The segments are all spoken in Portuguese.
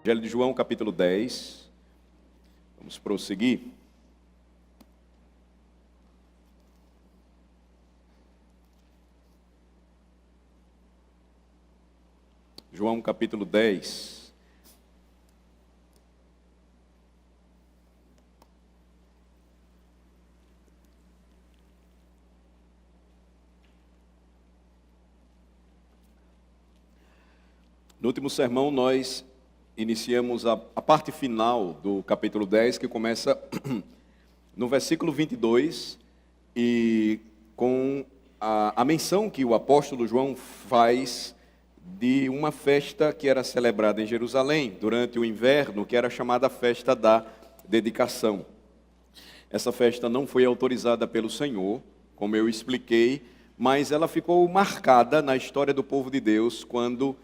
Evangelho de João, capítulo 10. Vamos prosseguir. João, capítulo 10. No último sermão, nós iniciamos a parte final do capítulo 10, que começa no versículo 22, e com a menção que o apóstolo João faz de uma festa que era celebrada em Jerusalém, durante o inverno, que era chamada festa da dedicação. Essa festa não foi autorizada pelo Senhor, como eu expliquei, mas ela ficou marcada na história do povo de Deus, quando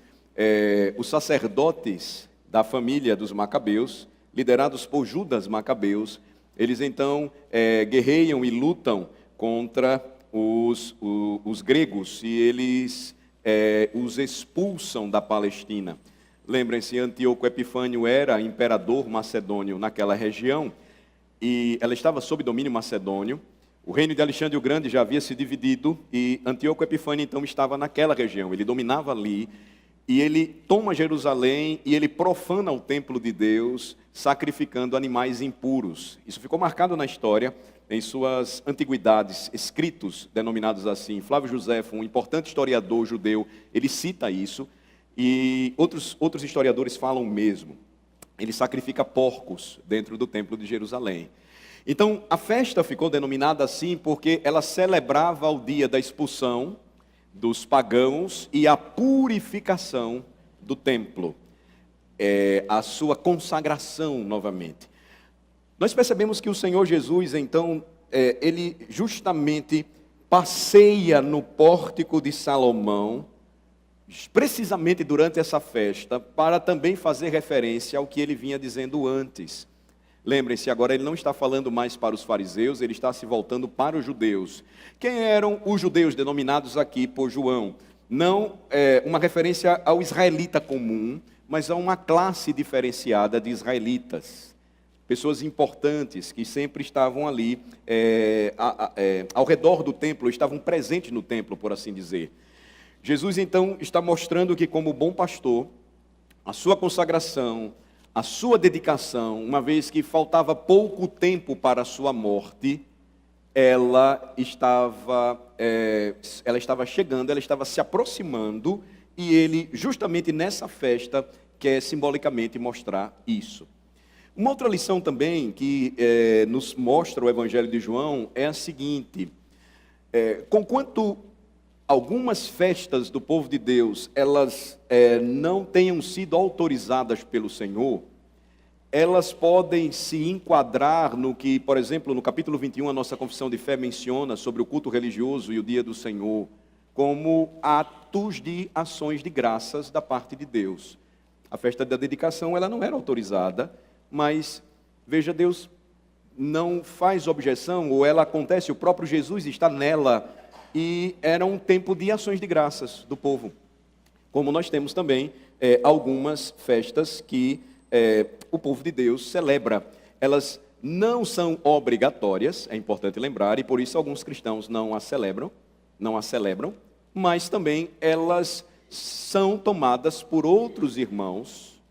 os sacerdotes da família dos Macabeus, liderados por Judas Macabeus, eles então guerreiam e lutam contra os gregos, e eles os expulsam da Palestina. Lembrem-se, Antíoco Epifânio era imperador macedônio naquela região, e ela estava sob domínio macedônio. O reino de Alexandre o Grande já havia se dividido, e Antíoco Epifânio então estava naquela região, ele dominava ali. E ele toma Jerusalém e ele profana o templo de Deus, sacrificando animais impuros. Isso ficou marcado na história, em suas antiguidades, escritos denominados assim. Flávio Josefo, um importante historiador judeu, ele cita isso, e outros historiadores falam o mesmo. Ele sacrifica porcos dentro do templo de Jerusalém. Então, a festa ficou denominada assim porque ela celebrava o dia da expulsão dos pagãos e a purificação do templo, a sua consagração novamente. Nós percebemos que o Senhor Jesus, então, ele justamente passeia no pórtico de Salomão, precisamente durante essa festa, para também fazer referência ao que ele vinha dizendo antes. Lembrem-se, agora ele não está falando mais para os fariseus, ele está se voltando para os judeus. Quem eram os judeus denominados aqui por João? Não uma referência ao israelita comum, mas a uma classe diferenciada de israelitas. Pessoas importantes que sempre estavam ali ao redor do templo, estavam presentes no templo, por assim dizer. Jesus então está mostrando que, como bom pastor, a sua consagração, a sua dedicação, uma vez que faltava pouco tempo para a sua morte, ela estava chegando, ela estava se aproximando, e ele, justamente nessa festa, quer simbolicamente mostrar isso. Uma outra lição também que nos mostra o Evangelho de João é a seguinte: conquanto algumas festas do povo de Deus, elas não tenham sido autorizadas pelo Senhor, elas podem se enquadrar no que, por exemplo, no capítulo 21, a nossa confissão de fé menciona sobre o culto religioso e o dia do Senhor, como atos de ações de graças da parte de Deus. A festa da dedicação, ela não era autorizada, mas, veja, Deus não faz objeção, ou ela acontece, o próprio Jesus está nela, e era um tempo de ações de graças do povo. Como nós temos também algumas festas que o povo de Deus celebra. Elas não são obrigatórias, é importante lembrar, e por isso alguns cristãos não as celebram, mas também elas são tomadas por outros irmãos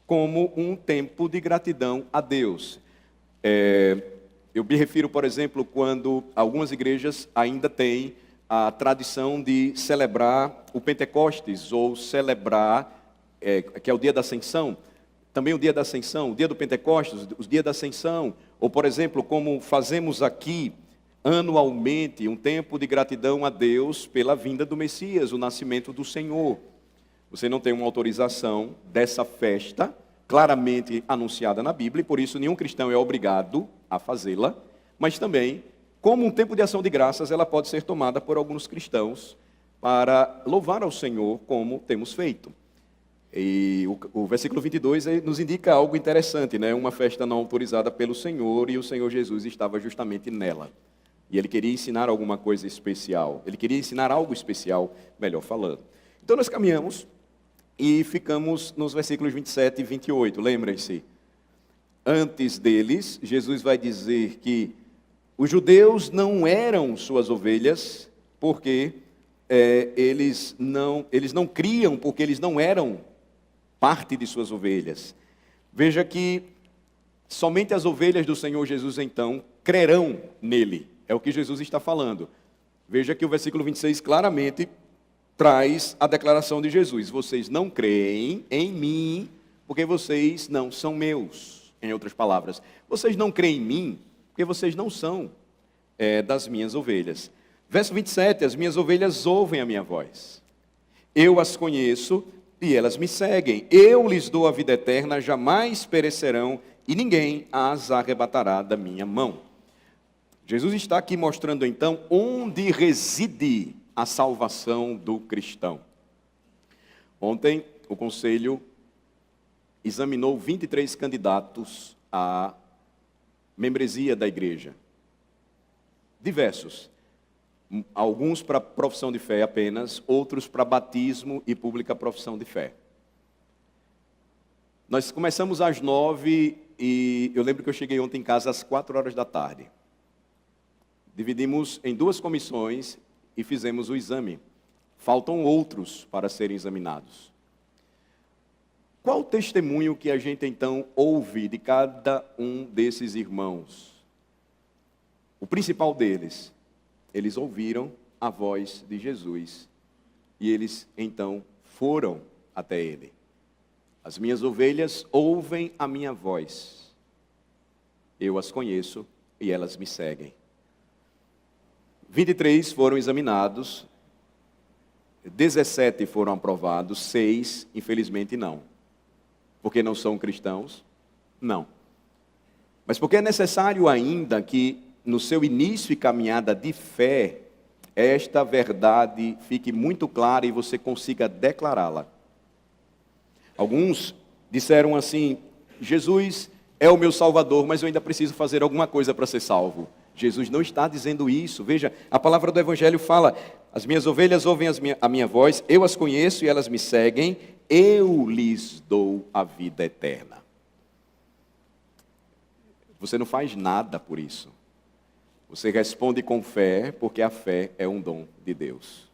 como um tempo de gratidão a Deus. Eu me refiro, por exemplo, quando algumas igrejas ainda têm a tradição de celebrar o Pentecostes, ou celebrar, que é o dia da Ascensão, também o dia da Ascensão, o dia do Pentecostes, o dia da Ascensão, ou, por exemplo, como fazemos aqui anualmente, um tempo de gratidão a Deus pela vinda do Messias, o nascimento do Senhor. Você não tem uma autorização dessa festa, claramente anunciada na Bíblia, e por isso nenhum cristão é obrigado a fazê-la, mas também, como um tempo de ação de graças, ela pode ser tomada por alguns cristãos para louvar ao Senhor, como temos feito. E o versículo 22 nos indica algo interessante, né? Uma festa não autorizada pelo Senhor, e o Senhor Jesus estava justamente nela. E ele queria ensinar alguma coisa especial. Ele queria ensinar algo especial, melhor falando. Então nós caminhamos e ficamos nos versículos 27 e 28, lembrem-se. Antes deles, Jesus vai dizer que os judeus não eram suas ovelhas, porque eles não criam, porque eles não eram parte de suas ovelhas. Veja que somente as ovelhas do Senhor Jesus, então, crerão nele. É o que Jesus está falando. Veja que o versículo 26 claramente traz a declaração de Jesus. Vocês não creem em mim, porque vocês não são meus. Em outras palavras, vocês não creem em mim, porque vocês não são das minhas ovelhas. Verso 27, as minhas ovelhas ouvem a minha voz. Eu as conheço e elas me seguem. Eu lhes dou a vida eterna, jamais perecerão, e ninguém as arrebatará da minha mão. Jesus está aqui mostrando então onde reside a salvação do cristão. Ontem o conselho examinou 23 candidatos à membresia da igreja. Diversos. Alguns para profissão de fé apenas, outros para batismo e pública profissão de fé. Nós começamos às 9 e eu lembro que eu cheguei ontem em casa às 4 horas da tarde. Dividimos em 2 comissões e fizemos o exame. Faltam outros para serem examinados. Qual o testemunho que a gente então ouve de cada um desses irmãos? O principal deles, eles ouviram a voz de Jesus e eles então foram até ele. As minhas ovelhas ouvem a minha voz. Eu as conheço e elas me seguem. 23 foram examinados, 17 foram aprovados, 6, infelizmente, não. Porque não são cristãos? Não. Mas porque é necessário ainda que, no seu início e caminhada de fé, esta verdade fique muito clara e você consiga declará-la. Alguns disseram assim: Jesus é o meu Salvador, mas eu ainda preciso fazer alguma coisa para ser salvo. Jesus não está dizendo isso. Veja, a palavra do Evangelho fala: as minhas ovelhas ouvem a minha voz, eu as conheço e elas me seguem, eu lhes dou a vida eterna. Você não faz nada por isso. Você responde com fé, porque a fé é um dom de Deus.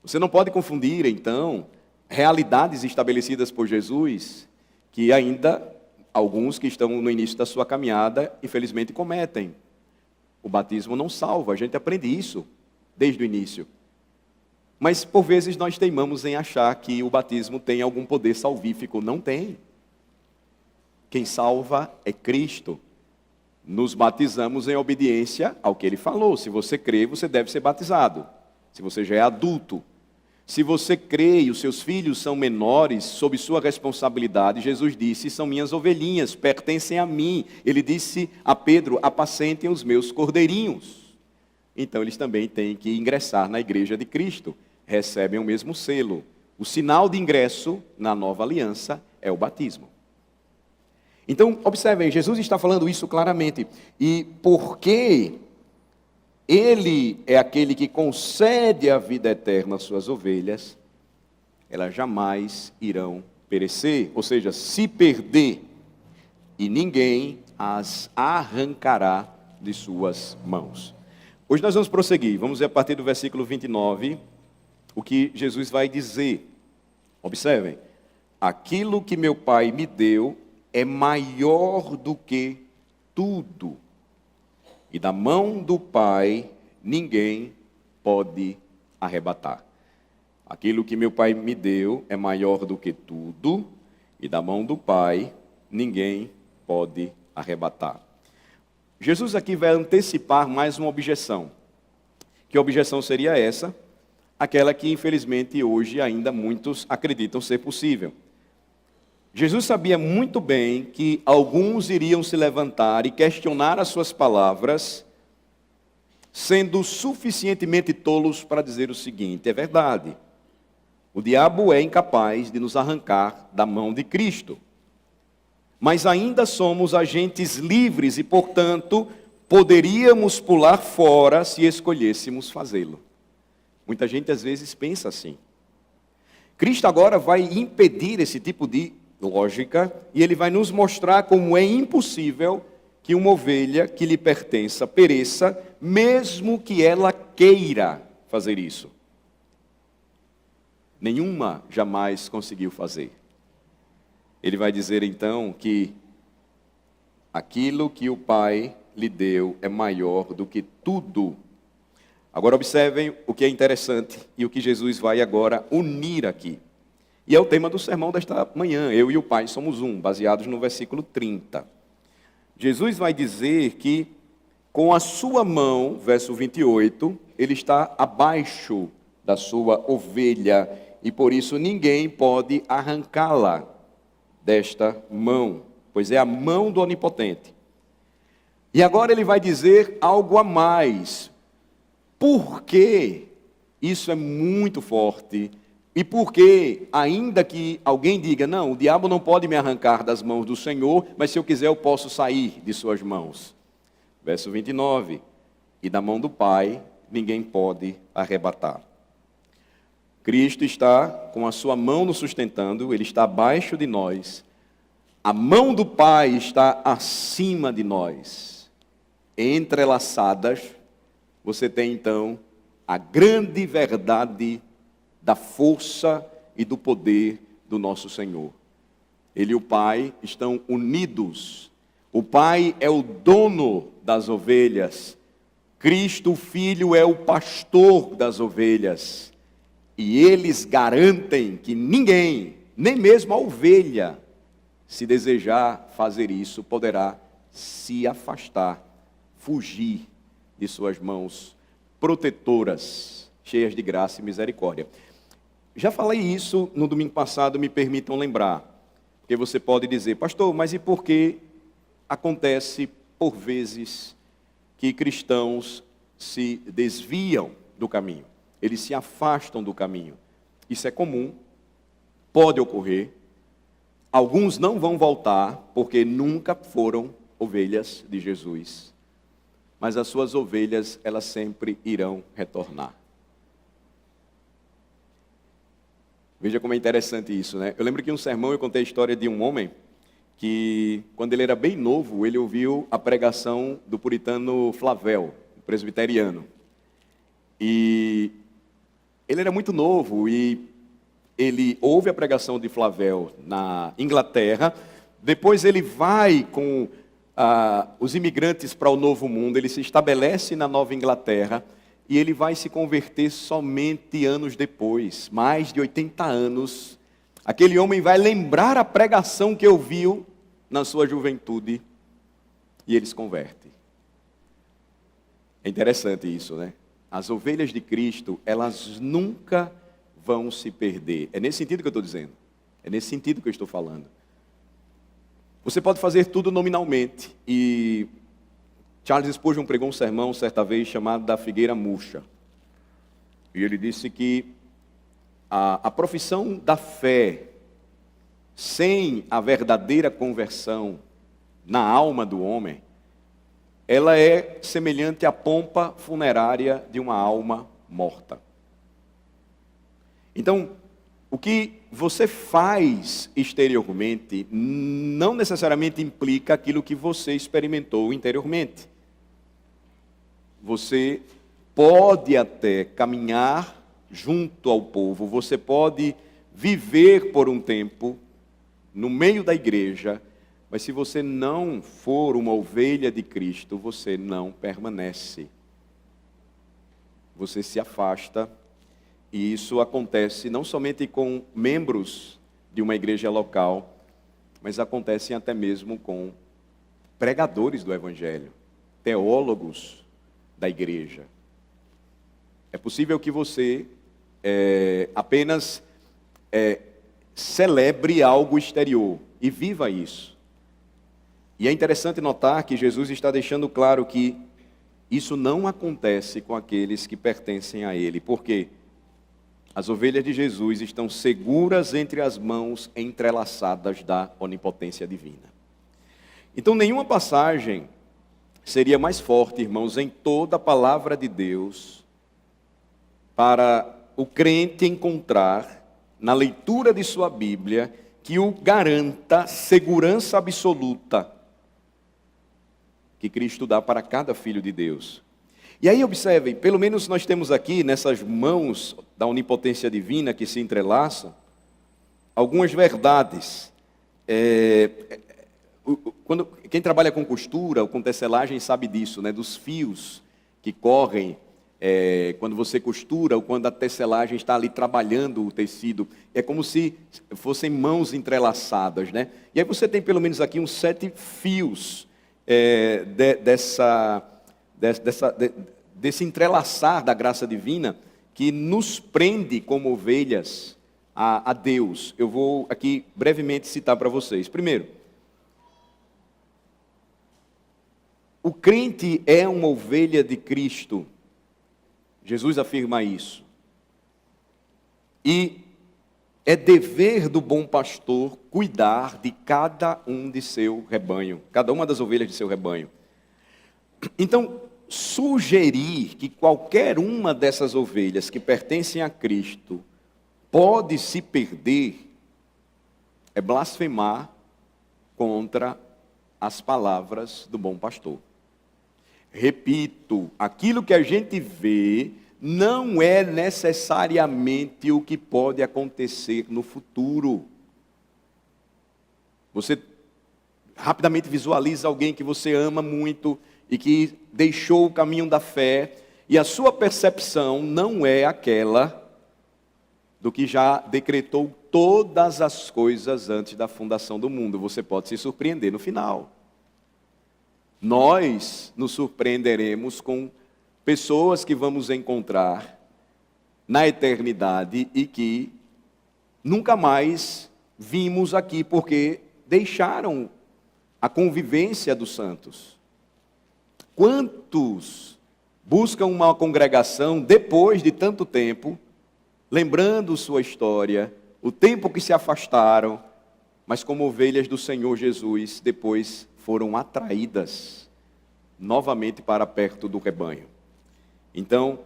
Você não pode confundir, então, realidades estabelecidas por Jesus, que ainda alguns que estão no início da sua caminhada, infelizmente, cometem. O batismo não salva, a gente aprende isso desde o início. Mas, por vezes, nós teimamos em achar que o batismo tem algum poder salvífico. Não tem. Quem salva é Cristo. Nos batizamos em obediência ao que Ele falou. Se você crê, você deve ser batizado. Se você já é adulto. Se você crê e os seus filhos são menores, sob sua responsabilidade, Jesus disse: são minhas ovelhinhas, pertencem a mim. Ele disse a Pedro: apacentem os meus cordeirinhos. Então eles também têm que ingressar na igreja de Cristo. Recebem o mesmo selo. O sinal de ingresso na nova aliança é o batismo. Então, observem, Jesus está falando isso claramente. E porque Ele é aquele que concede a vida eterna às suas ovelhas, elas jamais irão perecer, ou seja, se perder, e ninguém as arrancará de suas mãos. Hoje nós vamos prosseguir, vamos ver a partir do versículo 29, o que Jesus vai dizer. Observem: aquilo que meu Pai me deu é maior do que tudo. E da mão do Pai, ninguém pode arrebatar. Aquilo que meu Pai me deu é maior do que tudo, e da mão do Pai, ninguém pode arrebatar. Jesus aqui vai antecipar mais uma objeção. Que objeção seria essa? Aquela que, infelizmente, hoje ainda muitos acreditam ser possível. Jesus sabia muito bem que alguns iriam se levantar e questionar as suas palavras, sendo suficientemente tolos para dizer o seguinte: é verdade, o diabo é incapaz de nos arrancar da mão de Cristo, mas ainda somos agentes livres e, portanto, poderíamos pular fora se escolhêssemos fazê-lo. Muita gente às vezes pensa assim. Cristo agora vai impedir esse tipo de lógica e ele vai nos mostrar como é impossível que uma ovelha que lhe pertença pereça, mesmo que ela queira fazer isso. Nenhuma jamais conseguiu fazer. Ele vai dizer então que aquilo que o Pai lhe deu é maior do que tudo. Agora observem o que é interessante e o que Jesus vai agora unir aqui. E é o tema do sermão desta manhã, eu e o Pai somos um, baseados no versículo 30. Jesus vai dizer que com a sua mão, verso 28, ele está abaixo da sua ovelha e por isso ninguém pode arrancá-la desta mão, pois é a mão do Onipotente. E agora ele vai dizer algo a mais. Por que isso é muito forte? E por que, ainda que alguém diga, não, o diabo não pode me arrancar das mãos do Senhor, mas se eu quiser eu posso sair de suas mãos. Verso 29, e da mão do Pai ninguém pode arrebatar. Cristo está com a sua mão nos sustentando, ele está abaixo de nós. A mão do Pai está acima de nós. Entrelaçadas, você tem então a grande verdade da força e do poder do nosso Senhor. Ele e o Pai estão unidos. O Pai é o dono das ovelhas. Cristo, o Filho, é o pastor das ovelhas. E eles garantem que ninguém, nem mesmo a ovelha, se desejar fazer isso, poderá se afastar, fugir de suas mãos protetoras, cheias de graça e misericórdia. Já falei isso no domingo passado, me permitam lembrar, porque você pode dizer, pastor, mas e por que acontece, por vezes, que cristãos se desviam do caminho? Eles se afastam do caminho. Isso é comum, pode ocorrer. Alguns não vão voltar, porque nunca foram ovelhas de Jesus. Mas as suas ovelhas, elas sempre irão retornar. Veja como é interessante isso, né? Eu lembro que em um sermão eu contei a história de um homem que, quando ele era bem novo, ele ouviu a pregação do puritano Flavel, presbiteriano. E ele era muito novo e ele ouve a pregação de Flavel na Inglaterra. Depois ele vai com os imigrantes para o Novo Mundo, ele se estabelece na Nova Inglaterra e ele vai se converter somente anos depois, mais de 80 anos. Aquele homem vai lembrar a pregação que ouviu na sua juventude e ele se converte. É interessante isso, né? As ovelhas de Cristo, elas nunca vão se perder. É nesse sentido que eu estou dizendo. É nesse sentido que eu estou falando. Você pode fazer tudo nominalmente. E Charles Spurgeon pregou um sermão certa vez chamado da figueira murcha. E ele disse que a profissão da fé, sem a verdadeira conversão na alma do homem, ela é semelhante à pompa funerária de uma alma morta. Então, o que você faz exteriormente não necessariamente implica aquilo que você experimentou interiormente. Você pode até caminhar junto ao povo, você pode viver por um tempo no meio da igreja, mas se você não for uma ovelha de Cristo, você não permanece. Você se afasta. E isso acontece não somente com membros de uma igreja local, mas acontece até mesmo com pregadores do Evangelho, teólogos da igreja. É possível que você apenas celebre algo exterior e viva isso. E é interessante notar que Jesus está deixando claro que isso não acontece com aqueles que pertencem a Ele. Por quê? As ovelhas de Jesus estão seguras entre as mãos entrelaçadas da onipotência divina. Então, nenhuma passagem seria mais forte, irmãos, em toda a palavra de Deus, para o crente encontrar na leitura de sua Bíblia que o garanta segurança absoluta que Cristo dá para cada filho de Deus. E aí observem, pelo menos nós temos aqui nessas mãos da onipotência divina que se entrelaçam, algumas verdades. Quem trabalha com costura ou com tecelagem sabe disso, né? Dos fios que correm quando você costura ou quando a tecelagem está ali trabalhando o tecido. É como se fossem mãos entrelaçadas, né? E aí você tem pelo menos aqui uns 7 fios desse entrelaçar da graça divina que nos prende como ovelhas a Deus. Eu vou aqui brevemente citar para vocês. Primeiro, o crente é uma ovelha de Cristo. Jesus afirma isso. E é dever do bom pastor cuidar de cada um de seu rebanho, cada uma das ovelhas de seu rebanho. Então, sugerir que qualquer uma dessas ovelhas que pertencem a Cristo pode se perder é blasfemar contra as palavras do bom pastor. Repito, aquilo que a gente vê não é necessariamente o que pode acontecer no futuro. Você rapidamente visualiza alguém que você ama muito e que deixou o caminho da fé, e a sua percepção não é aquela do que já decretou todas as coisas antes da fundação do mundo. Você pode se surpreender no final. Nós nos surpreenderemos com pessoas que vamos encontrar na eternidade e que nunca mais vimos aqui, porque deixaram a convivência dos santos. Quantos buscam uma congregação depois de tanto tempo, lembrando sua história, o tempo que se afastaram, mas como ovelhas do Senhor Jesus, depois foram atraídas novamente para perto do rebanho. Então,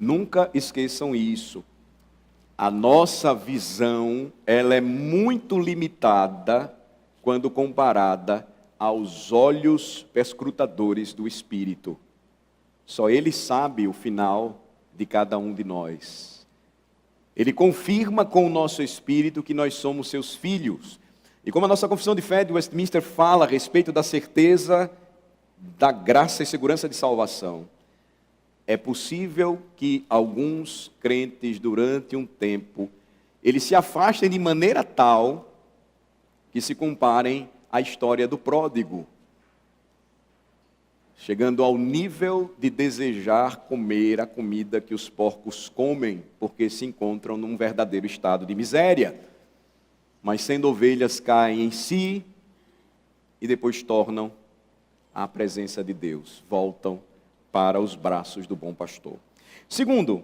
nunca esqueçam isso. A nossa visão, ela é muito limitada quando comparada aos olhos perscrutadores do Espírito. Só Ele sabe o final de cada um de nós. Ele confirma com o nosso espírito que nós somos seus filhos. E como a nossa confissão de fé de Westminster fala a respeito da certeza da graça e segurança de salvação, é possível que alguns crentes, durante um tempo, eles se afastem de maneira tal que se comparem à história do pródigo, chegando ao nível de desejar comer a comida que os porcos comem, porque se encontram num verdadeiro estado de miséria. Mas sendo ovelhas, caem em si e depois tornam à presença de Deus, voltam para os braços do bom pastor. Segundo,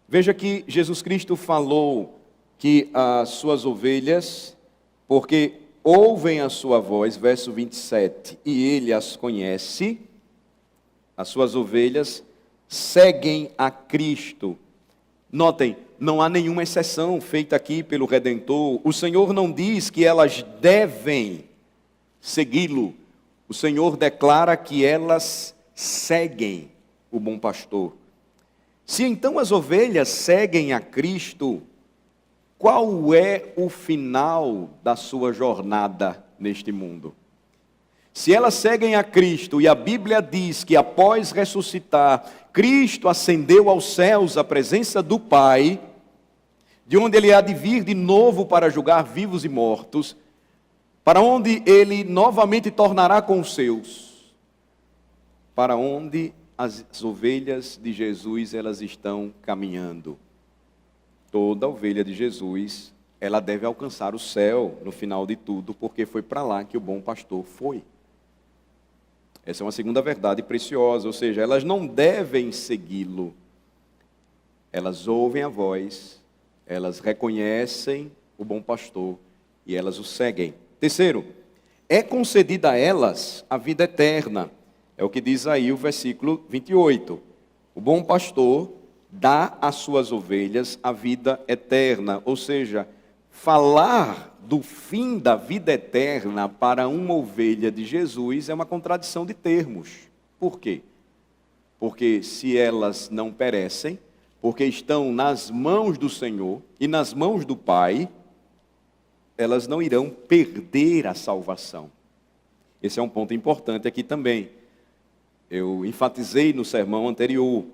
veja que Jesus Cristo falou que as suas ovelhas, porque ouvem a sua voz, verso 27, e ele as conhece, as suas ovelhas seguem a Cristo. Notem, não há nenhuma exceção feita aqui pelo Redentor. O Senhor não diz que elas devem segui-lo. O Senhor declara que elas seguem o bom pastor. Se então as ovelhas seguem a Cristo, qual é o final da sua jornada neste mundo? Se elas seguem a Cristo, e a Bíblia diz que após ressuscitar, Cristo ascendeu aos céus à presença do Pai, de onde Ele há de vir de novo para julgar vivos e mortos, para onde Ele novamente tornará com os seus, para onde as ovelhas de Jesus elas estão caminhando. Toda ovelha de Jesus, ela deve alcançar o céu no final de tudo, porque foi para lá que o bom pastor foi. Essa é uma segunda verdade preciosa, ou seja, elas não devem segui-lo. Elas ouvem a voz, elas reconhecem o bom pastor e elas o seguem. Terceiro, é concedida a elas a vida eterna. É o que diz aí o versículo 28. O bom pastor dá às suas ovelhas a vida eterna. Ou seja, falar do fim da vida eterna para uma ovelha de Jesus é uma contradição de termos. Por quê? Porque se elas não perecem, porque estão nas mãos do Senhor e nas mãos do Pai, elas não irão perder a salvação. Esse é um ponto importante aqui também. Eu enfatizei no sermão anterior.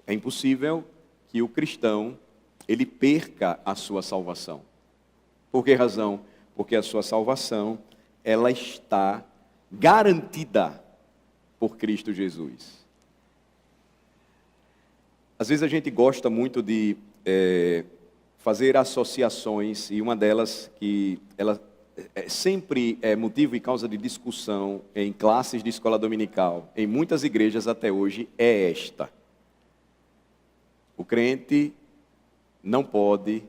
É impossível que o cristão ele perca a sua salvação. Por que razão? Porque a sua salvação ela está garantida por Cristo Jesus. Às vezes a gente gosta muito de fazer associações, e uma delas que ela sempre é motivo e causa de discussão em classes de escola dominical, em muitas igrejas até hoje, é esta. O crente não pode,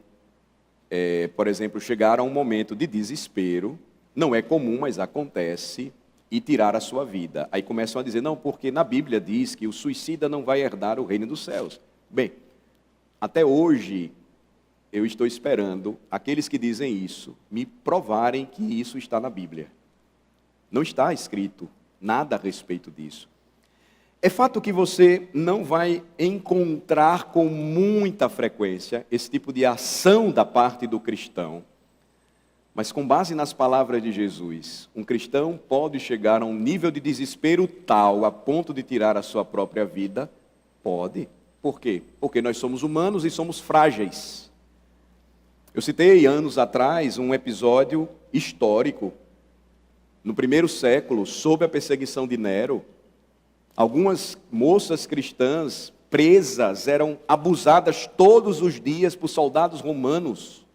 por exemplo, chegar a um momento de desespero, não é comum, mas acontece, e tirar a sua vida. Aí começam a dizer, não, porque na Bíblia diz que o suicida não vai herdar o reino dos céus. Bem, até hoje eu estou esperando aqueles que dizem isso me provarem que isso está na Bíblia. Não está escrito nada a respeito disso. É fato que você não vai encontrar com muita frequência esse tipo de ação da parte do cristão, mas com base nas palavras de Jesus, um cristão pode chegar a um nível de desespero tal, a ponto de tirar a sua própria vida? Pode. Por quê? Porque nós somos humanos e somos frágeis. Eu citei anos atrás um episódio histórico, no primeiro século, sob a perseguição de Nero. Algumas moças cristãs presas eram abusadas todos os dias por soldados romanos.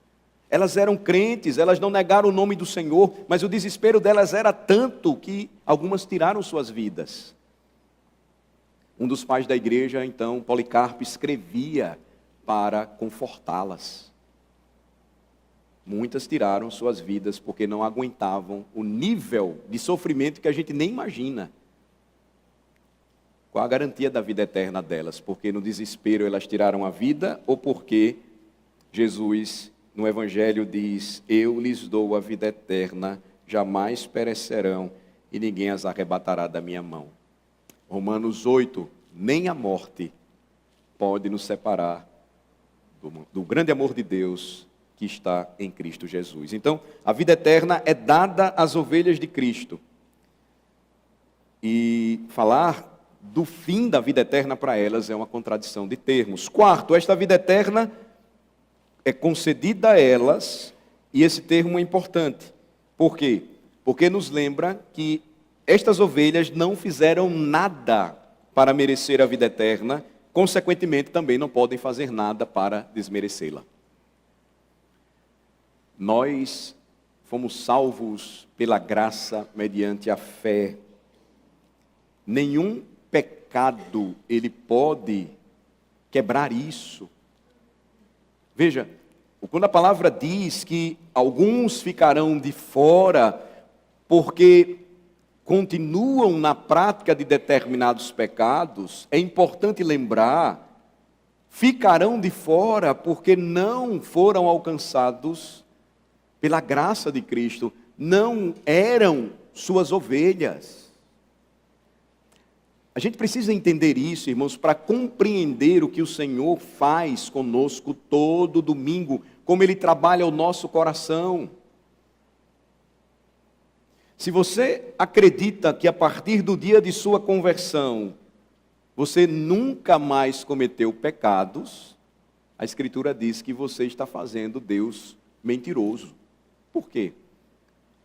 Elas eram crentes, elas não negaram o nome do Senhor, mas o desespero delas era tanto que algumas tiraram suas vidas. Um dos pais da igreja, então, Policarpo, escrevia para confortá-las. Muitas tiraram suas vidas porque não aguentavam o nível de sofrimento que a gente nem imagina. Qual a garantia da vida eterna delas? Porque no desespero elas tiraram a vida ou porque Jesus, no Evangelho, diz, eu lhes dou a vida eterna, jamais perecerão e ninguém as arrebatará da minha mão. Romanos 8, nem a morte pode nos separar do grande amor de Deus que está em Cristo Jesus. Então, a vida eterna é dada às ovelhas de Cristo. E falar do fim da vida eterna para elas é uma contradição de termos. Quarto, esta vida eterna é concedida a elas, e esse termo é importante. Por quê? Porque nos lembra que estas ovelhas não fizeram nada para merecer a vida eterna, consequentemente também não podem fazer nada para desmerecê-la. Nós fomos salvos pela graça mediante a fé. Nenhum pecado ele pode quebrar isso. Veja, quando a palavra diz que alguns ficarão de fora porque continuam na prática de determinados pecados, é importante lembrar, ficarão de fora porque não foram alcançados pela graça de Cristo, não eram suas ovelhas. A gente precisa entender isso, irmãos, para compreender o que o Senhor faz conosco todo domingo, como Ele trabalha o nosso coração. Se você acredita que a partir do dia de sua conversão, você nunca mais cometeu pecados, a Escritura diz que você está fazendo Deus mentiroso. Por quê?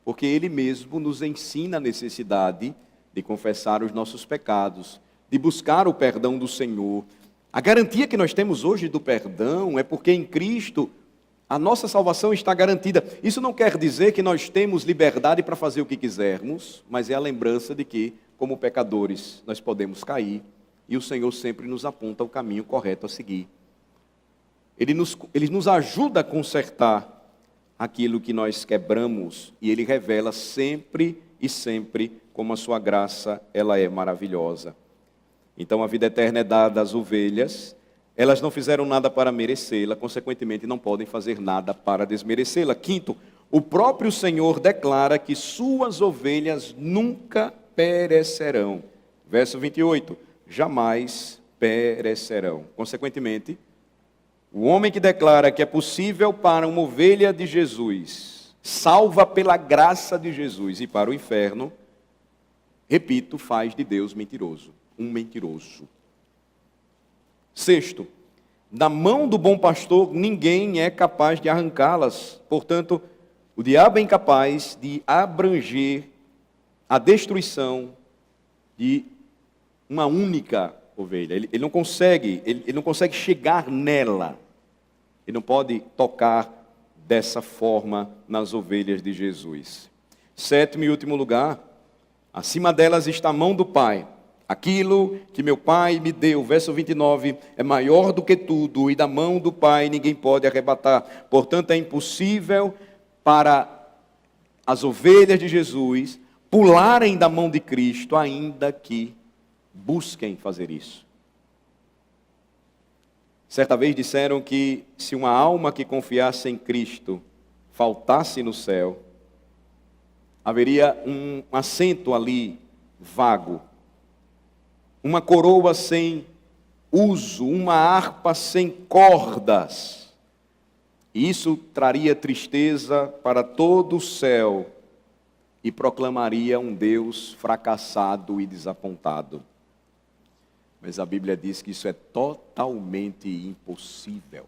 Porque Ele mesmo nos ensina a necessidade de confessar os nossos pecados, de buscar o perdão do Senhor. A garantia que nós temos hoje do perdão é porque em Cristo a nossa salvação está garantida. Isso não quer dizer que nós temos liberdade para fazer o que quisermos, mas é a lembrança de que, como pecadores, nós podemos cair e o Senhor sempre nos aponta o caminho correto a seguir. Ele nos ajuda a consertar aquilo que nós quebramos e Ele revela sempre e sempre como a sua graça ela é maravilhosa. Então a vida eterna é dada às ovelhas, Elas não fizeram nada para merecê-la, consequentemente não podem fazer nada para desmerecê-la. Quinto, o próprio Senhor declara que suas ovelhas nunca perecerão. Verso 28, jamais perecerão. Consequentemente, o homem que declara que é possível para uma ovelha de Jesus, salva pela graça de Jesus, ir para o inferno, repito, faz de Deus mentiroso, um mentiroso. Sexto, da mão do bom pastor ninguém é capaz de arrancá-las. Portanto, o diabo é incapaz de abranger a destruição de uma única ovelha. Ele não consegue chegar nela. Ele não pode tocar dessa forma nas ovelhas de Jesus. Sétimo e último lugar, acima delas está a mão do Pai. Aquilo que meu Pai me deu, verso 29, é maior do que tudo, e da mão do Pai ninguém pode arrebatar. Portanto, é impossível para as ovelhas de Jesus pularem da mão de Cristo, ainda que busquem fazer isso. Certa vez disseram que se uma alma que confiasse em Cristo faltasse no céu, haveria um assento ali vago, uma coroa sem uso, uma harpa sem cordas. E isso traria tristeza para todo o céu e proclamaria um Deus fracassado e desapontado. Mas a Bíblia diz que isso é totalmente impossível.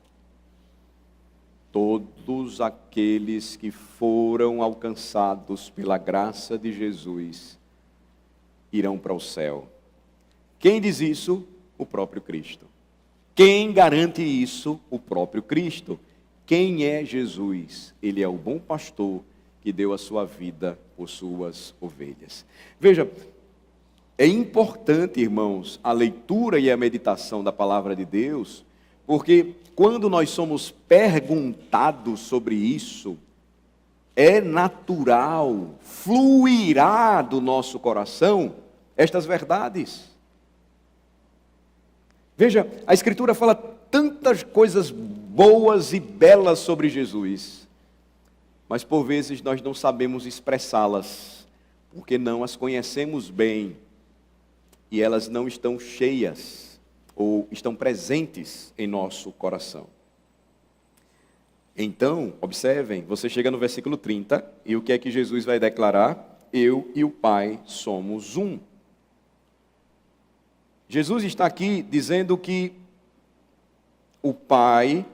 Todos aqueles que foram alcançados pela graça de Jesus irão para o céu. Quem diz isso? O próprio Cristo. Quem garante isso? O próprio Cristo. Quem é Jesus? Ele é o bom pastor que deu a sua vida por suas ovelhas. Veja, é importante, irmãos, a leitura e a meditação da palavra de Deus, porque quando nós somos perguntados sobre isso, é natural, fluirá do nosso coração estas verdades. Veja, a Escritura fala tantas coisas boas e belas sobre Jesus, mas por vezes nós não sabemos expressá-las, porque não as conhecemos bem, e elas não estão cheias, ou estão presentes em nosso coração. Então, observem, você chega no versículo 30, e o que é que Jesus vai declarar? Eu e o Pai somos um. Jesus está aqui dizendo que o Pai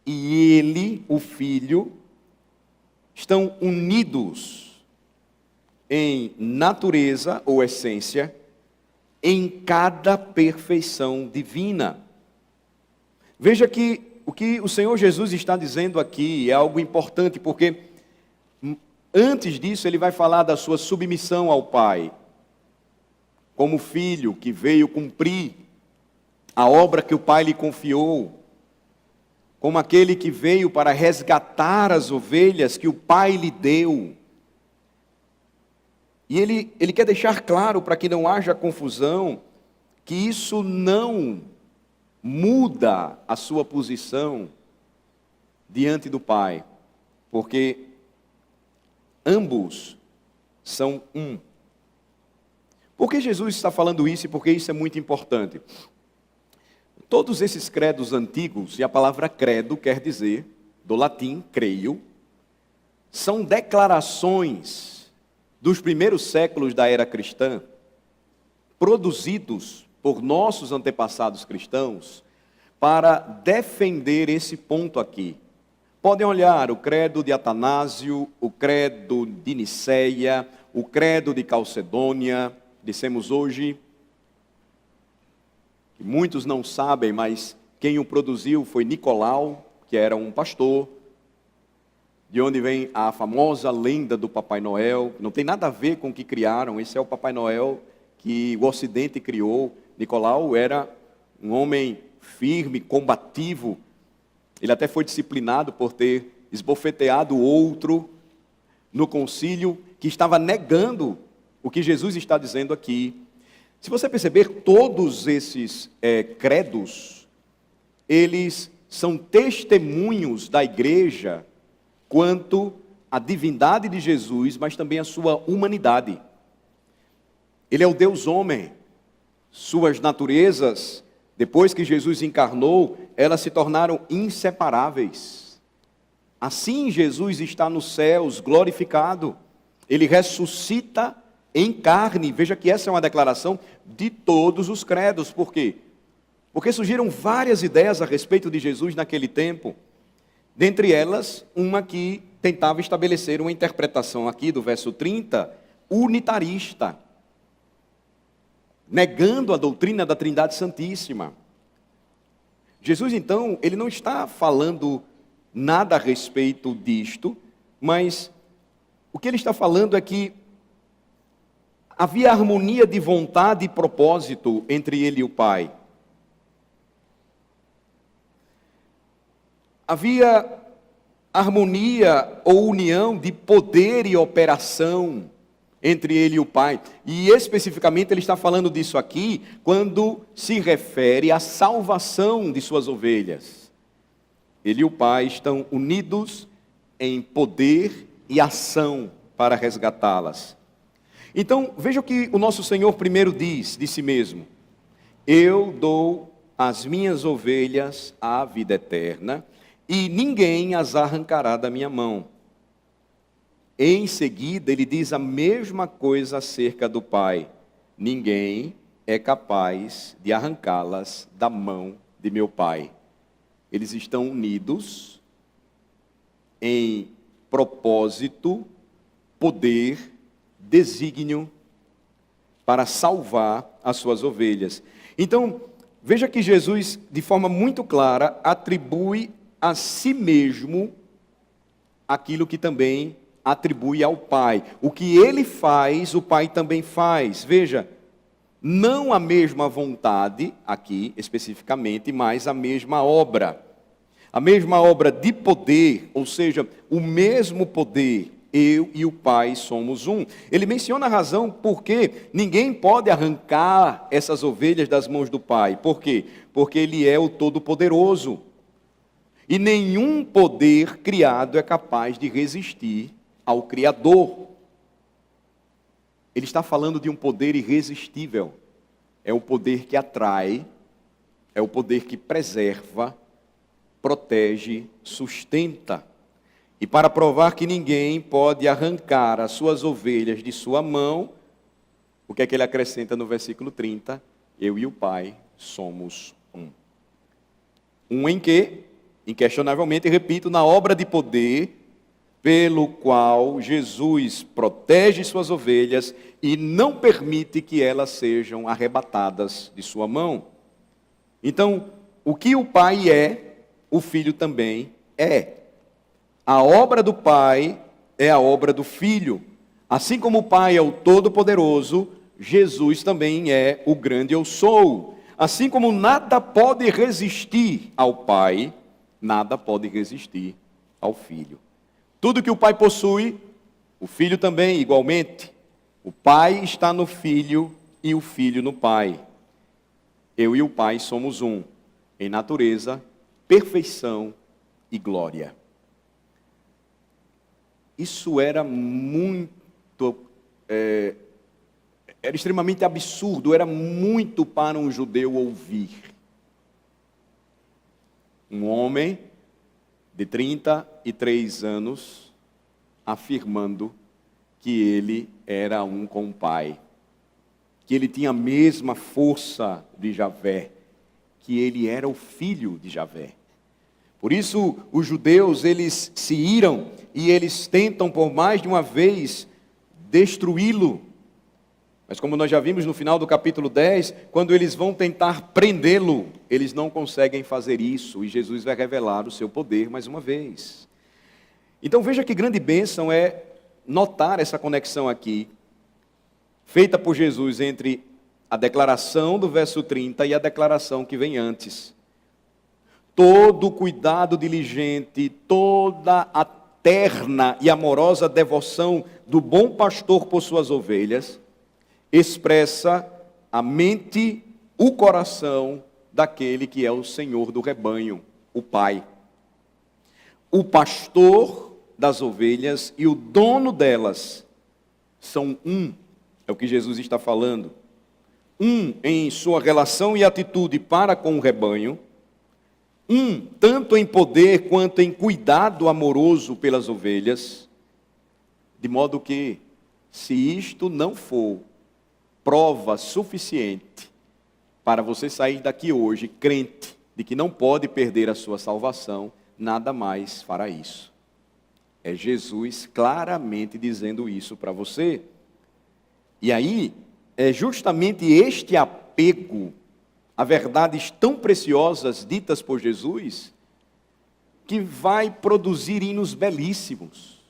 e Ele, o Filho, estão unidos em natureza ou essência, em cada perfeição divina. Veja que o que o Senhor Jesus está dizendo aqui é algo importante, porque antes disso ele vai falar da sua submissão ao Pai, como filho que veio cumprir a obra que o Pai lhe confiou, como aquele que veio para resgatar as ovelhas que o Pai lhe deu. E ele quer deixar claro, para que não haja confusão, que isso não muda a sua posição diante do Pai, porque ambos são um. Por que Jesus está falando isso e por que isso é muito importante? Todos esses credos antigos, e a palavra credo quer dizer, do latim, creio, são declarações dos primeiros séculos da era cristã, produzidos por nossos antepassados cristãos, para defender esse ponto aqui. Podem olhar o credo de Atanásio, o credo de Niceia, o credo de Calcedônia. Dissemos hoje, que muitos não sabem, mas quem o produziu foi Nicolau, que era um pastor, de onde vem a famosa lenda do Papai Noel. Não tem nada a ver com o que criaram, esse é o Papai Noel que o Ocidente criou. Nicolau era um homem firme, combativo. Ele até foi disciplinado por ter esbofeteado outro no concílio que estava negando o que Jesus está dizendo aqui. Se você perceber, todos esses credos, eles são testemunhos da igreja quanto à divindade de Jesus, mas também à sua humanidade. Ele é o Deus homem. Suas naturezas, depois que Jesus encarnou, elas se tornaram inseparáveis. Assim Jesus está nos céus, glorificado. Ele ressuscita em carne. Veja que essa é uma declaração de todos os credos. Por quê? Porque surgiram várias ideias a respeito de Jesus naquele tempo. Dentre elas, uma que tentava estabelecer uma interpretação aqui do verso 30, unitarista, negando a doutrina da Trindade Santíssima. Jesus, então, ele não está falando nada a respeito disto, mas o que ele está falando é que havia harmonia de vontade e propósito entre ele e o Pai. Havia harmonia ou união de poder e operação entre ele e o Pai. E especificamente ele está falando disso aqui quando se refere à salvação de suas ovelhas. Ele e o Pai estão unidos em poder e ação para resgatá-las. Então, veja o que o nosso Senhor primeiro diz de si mesmo: eu dou as minhas ovelhas à vida eterna, e ninguém as arrancará da minha mão. Em seguida, ele diz a mesma coisa acerca do Pai: ninguém é capaz de arrancá-las da mão de meu Pai. Eles estão unidos em propósito, poder, desígnio para salvar as suas ovelhas. Então, veja que Jesus, de forma muito clara, atribui a si mesmo aquilo que também atribui ao Pai. O que ele faz, o Pai também faz. Veja, não a mesma vontade, aqui especificamente, mas a mesma obra. A mesma obra de poder, ou seja, o mesmo poder. Eu e o Pai somos um. Ele menciona a razão porque ninguém pode arrancar essas ovelhas das mãos do Pai. Por quê? Porque Ele é o Todo-Poderoso. E nenhum poder criado é capaz de resistir ao Criador. Ele está falando de um poder irresistível. É o poder que atrai, é o poder que preserva, protege, sustenta. E para provar que ninguém pode arrancar as suas ovelhas de sua mão, o que é que ele acrescenta no versículo 30? Eu e o Pai somos um. Um em que, inquestionavelmente, repito, na obra de poder, pelo qual Jesus protege suas ovelhas e não permite que elas sejam arrebatadas de sua mão. Então, o que o Pai é, o Filho também é. A obra do Pai é a obra do Filho. Assim como o Pai é o Todo-Poderoso, Jesus também é o grande Eu Sou. Assim como nada pode resistir ao Pai, nada pode resistir ao Filho. Tudo que o Pai possui, o Filho também, igualmente. O Pai está no Filho e o Filho no Pai. Eu e o Pai somos um, em natureza, perfeição e glória. Isso era era extremamente absurdo, era muito para um judeu ouvir. Um homem de 33 anos afirmando que ele era um com o Pai, que ele tinha a mesma força de Javé, que ele era o filho de Javé. Por isso, os judeus, eles se iram e eles tentam por mais de uma vez destruí-lo. Mas como nós já vimos no final do capítulo 10, quando eles vão tentar prendê-lo, eles não conseguem fazer isso. E Jesus vai revelar o seu poder mais uma vez. Então veja que grande bênção é notar essa conexão aqui, feita por Jesus entre a declaração do verso 30 e a declaração que vem antes. Todo cuidado diligente, toda a terna e amorosa devoção do bom pastor por suas ovelhas, expressa a mente, o coração daquele que é o Senhor do rebanho, o Pai. O pastor das ovelhas e o dono delas são um, é o que Jesus está falando. Um em sua relação e atitude para com o rebanho, um tanto em poder quanto em cuidado amoroso pelas ovelhas, de modo que, se isto não for prova suficiente para você sair daqui hoje crente de que não pode perder a sua salvação, nada mais fará isso. É Jesus claramente dizendo isso para você. E aí, é justamente este apego a verdades tão preciosas ditas por Jesus que vai produzir hinos belíssimos,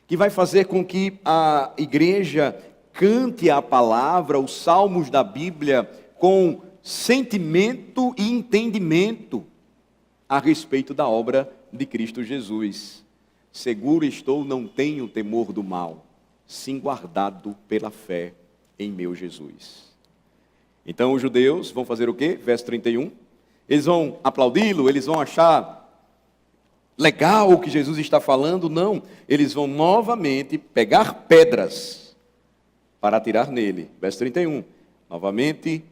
que vai fazer com que a igreja cante a palavra, os salmos da Bíblia, com sentimento e entendimento a respeito da obra de Cristo Jesus. Seguro estou, não tenho temor do mal, sim guardado pela fé em meu Jesus. Então os judeus vão fazer o quê? Verso 31. Eles vão aplaudi-lo, eles vão achar legal o que Jesus está falando? Não. Eles vão novamente pegar pedras para atirar nele. Verso 31. Novamente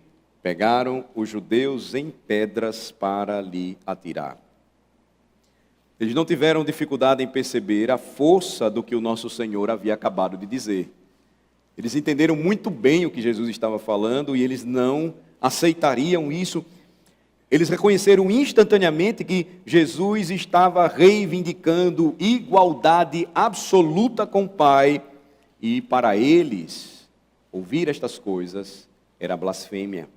pegaram os judeus em pedras para lhe atirar. Eles não tiveram dificuldade em perceber a força do que o nosso Senhor havia acabado de dizer. Eles entenderam muito bem o que Jesus estava falando e eles não aceitariam isso. Eles reconheceram instantaneamente que Jesus estava reivindicando igualdade absoluta com o Pai. E para eles, ouvir estas coisas era blasfêmia.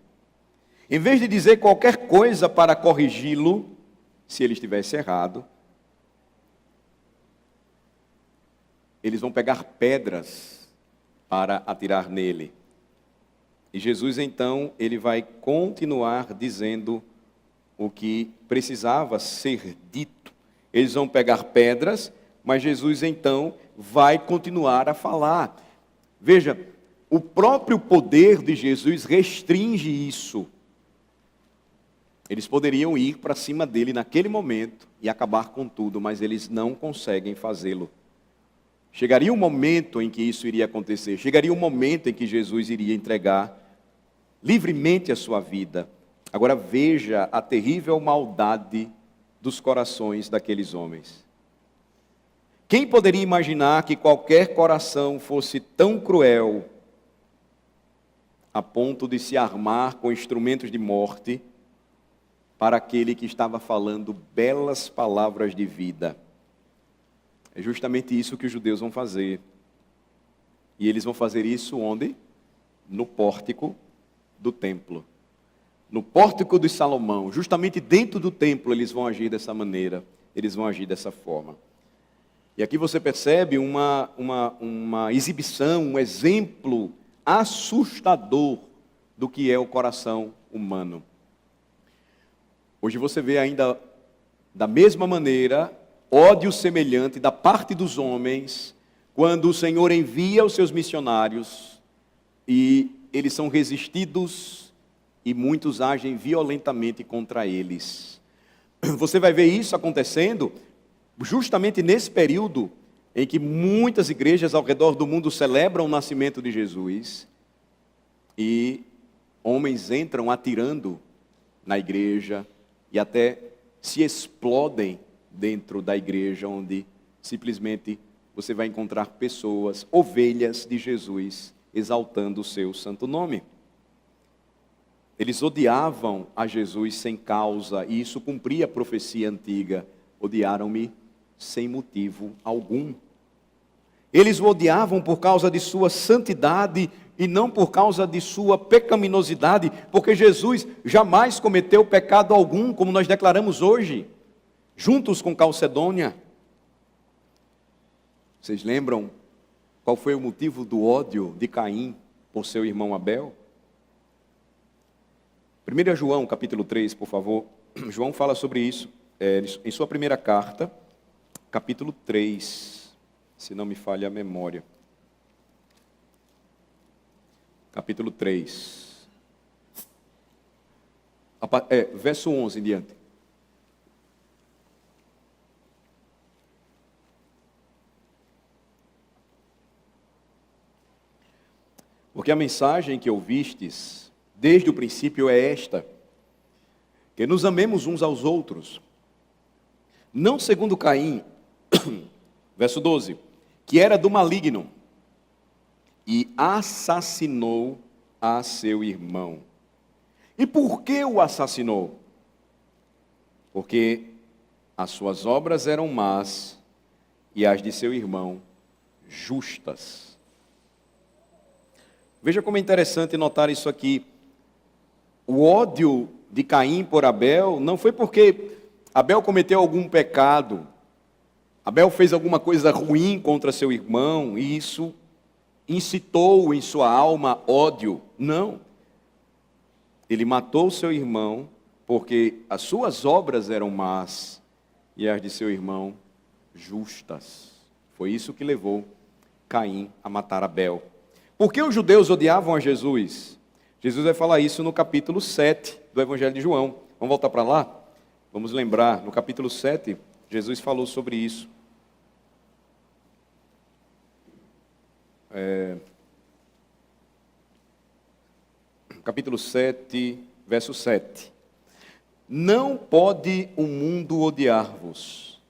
Em vez de dizer qualquer coisa para corrigi-lo, se ele estivesse errado, eles vão pegar pedras para atirar nele. E Jesus, então, ele vai continuar dizendo o que precisava ser dito. Eles vão pegar pedras, mas Jesus, então, vai continuar a falar. Veja, o próprio poder de Jesus restringe isso. Eles poderiam ir para cima dele naquele momento e acabar com tudo, mas eles não conseguem fazê-lo. Chegaria um momento em que isso iria acontecer. Chegaria um momento em que Jesus iria entregar livremente a sua vida. Agora veja a terrível maldade dos corações daqueles homens. Quem poderia imaginar que qualquer coração fosse tão cruel a ponto de se armar com instrumentos de morte para aquele que estava falando belas palavras de vida? É justamente isso que os judeus vão fazer. E eles vão fazer isso onde? No pórtico do templo. No pórtico de Salomão. Justamente dentro do templo eles vão agir dessa maneira. Eles vão agir dessa forma. E aqui você percebe uma exibição, um exemplo assustador do que é o coração humano. Hoje você vê ainda da mesma maneira ódio semelhante da parte dos homens, quando o Senhor envia os seus missionários e eles são resistidos e muitos agem violentamente contra eles. Você vai ver isso acontecendo justamente nesse período em que muitas igrejas ao redor do mundo celebram o nascimento de Jesus e homens entram atirando na igreja e até se explodem dentro da igreja, onde simplesmente você vai encontrar pessoas, ovelhas de Jesus, exaltando o seu santo nome. Eles odiavam a Jesus sem causa, e isso cumpria a profecia antiga: odiaram-me sem motivo algum. Eles o odiavam por causa de sua santidade e não por causa de sua pecaminosidade, porque Jesus jamais cometeu pecado algum, como nós declaramos hoje, juntos com Calcedônia. Vocês lembram qual foi o motivo do ódio de Caim por seu irmão Abel? 1 João, capítulo 3, por favor. João fala sobre isso em sua primeira carta, capítulo 3, se não me falha a memória. Capítulo 3. Verso 11 em diante. Porque a mensagem que ouvistes desde o princípio é esta: que nos amemos uns aos outros, não segundo Caim, verso 12, que era do maligno e assassinou a seu irmão. E por que o assassinou? Porque as suas obras eram más e as de seu irmão justas. Veja como é interessante notar isso aqui. O ódio de Caim por Abel não foi porque Abel cometeu algum pecado, Abel fez alguma coisa ruim contra seu irmão e isso incitou em sua alma ódio. Não. Ele matou seu irmão porque as suas obras eram más e as de seu irmão justas. Foi isso que levou Caim a matar Abel. Por que os judeus odiavam a Jesus? Jesus vai falar isso no capítulo 7 do Evangelho de João. Vamos voltar para lá? Vamos lembrar, no capítulo 7, Jesus falou sobre isso. Capítulo 7, verso 7. Não pode o mundo odiar-vos,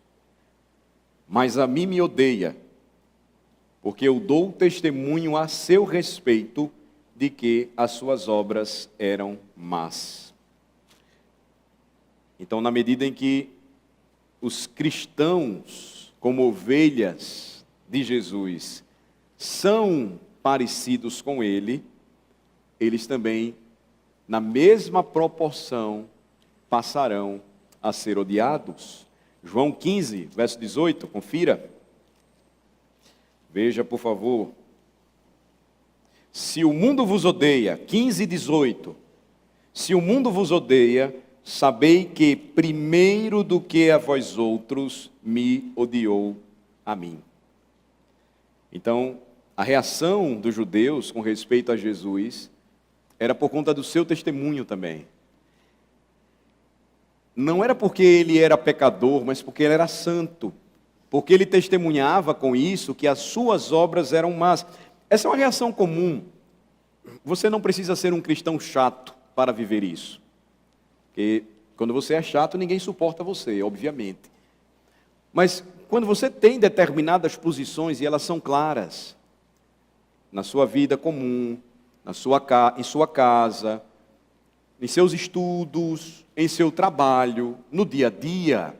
mas a mim me odeia, porque eu dou testemunho a seu respeito de que as suas obras eram más. Então, na medida em que os cristãos, como ovelhas de Jesus, são parecidos com ele, eles também, na mesma proporção, passarão a ser odiados. João 15, verso 18, confira. Veja, por favor. Se o mundo vos odeia, 15 e 18. Se o mundo vos odeia, sabei que primeiro do que a vós outros me odiou a mim. Então, a reação dos judeus com respeito a Jesus era por conta do seu testemunho também. Não era porque ele era pecador, mas porque ele era santo. Porque ele testemunhava com isso que as suas obras eram más. Essa é uma reação comum. Você não precisa ser um cristão chato para viver isso. Porque quando você é chato, ninguém suporta você, obviamente. Mas quando você tem determinadas posições e elas são claras, na sua vida comum, em sua casa, em seus estudos, em seu trabalho, no dia a dia,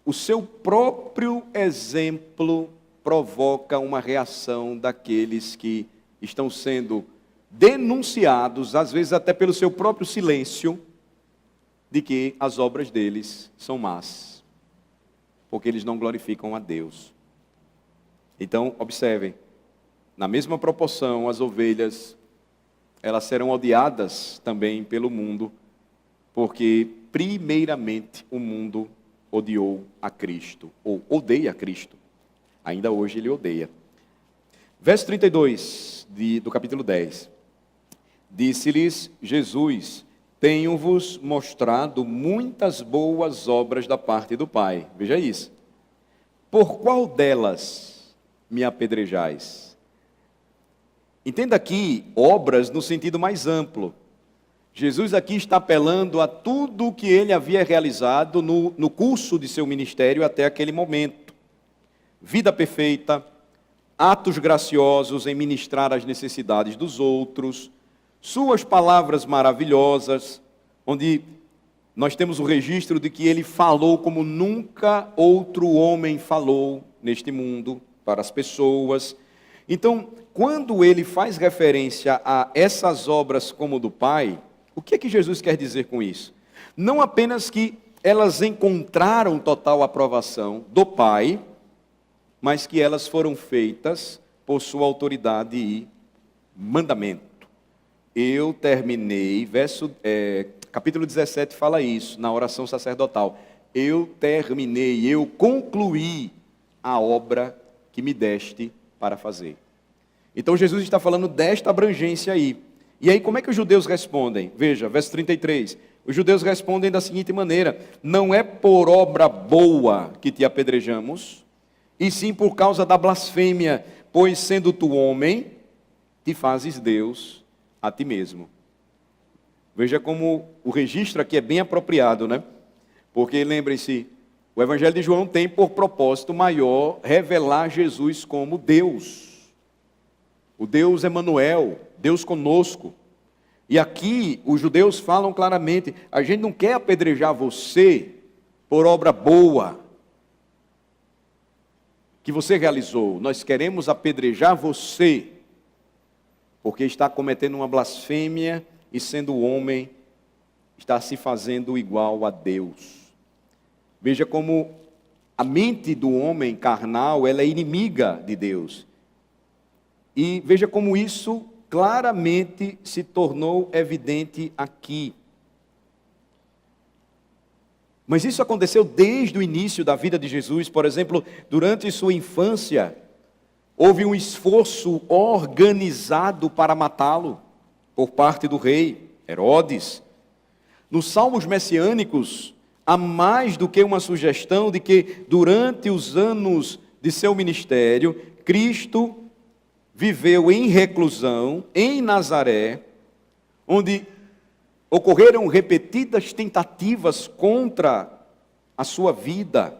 o seu próprio exemplo provoca uma reação daqueles que estão sendo denunciados, às vezes até pelo seu próprio silêncio, de que as obras deles são más, porque eles não glorificam a Deus. Então, observem, na mesma proporção, as ovelhas, elas serão odiadas também pelo mundo, porque primeiramente o mundo odiou a Cristo, ou odeia a Cristo. Ainda hoje ele odeia. Verso 32 do capítulo 10. Disse-lhes Jesus: tenho-vos mostrado muitas boas obras da parte do Pai. Veja isso. Por qual delas me apedrejais? Entenda aqui, obras no sentido mais amplo. Jesus aqui está apelando a tudo o que ele havia realizado no curso de seu ministério até aquele momento. Vida perfeita, atos graciosos em ministrar as necessidades dos outros, suas palavras maravilhosas, onde nós temos o registro de que ele falou como nunca outro homem falou neste mundo, para as pessoas. Então, quando ele faz referência a essas obras como do Pai, o que é que Jesus quer dizer com isso? Não apenas que elas encontraram total aprovação do Pai, mas que elas foram feitas por sua autoridade e mandamento. Eu terminei, capítulo 17 fala isso, na oração sacerdotal. Eu terminei, eu concluí a obra que me deste para fazer. Então Jesus está falando desta abrangência aí. E aí como é que os judeus respondem? Veja, verso 33. Os judeus respondem da seguinte maneira: não é por obra boa que te apedrejamos, e sim por causa da blasfêmia, pois sendo tu homem, te fazes Deus a ti mesmo. Veja como o registro aqui é bem apropriado, né? Porque lembrem-se, o Evangelho de João tem por propósito maior revelar Jesus como Deus. O Deus Emanuel, Deus conosco. E aqui os judeus falam claramente: a gente não quer apedrejar você por obra boa que você realizou. Nós queremos apedrejar você porque está cometendo uma blasfêmia e, sendo homem, está se fazendo igual a Deus. Veja como a mente do homem carnal, ela é inimiga de Deus. E veja como isso claramente se tornou evidente aqui. Mas isso aconteceu desde o início da vida de Jesus. Por exemplo, durante sua infância, houve um esforço organizado para matá-lo por parte do rei Herodes. Nos salmos messiânicos, há mais do que uma sugestão de que durante os anos de seu ministério, Cristo viveu em reclusão, em Nazaré, onde ocorreram repetidas tentativas contra a sua vida.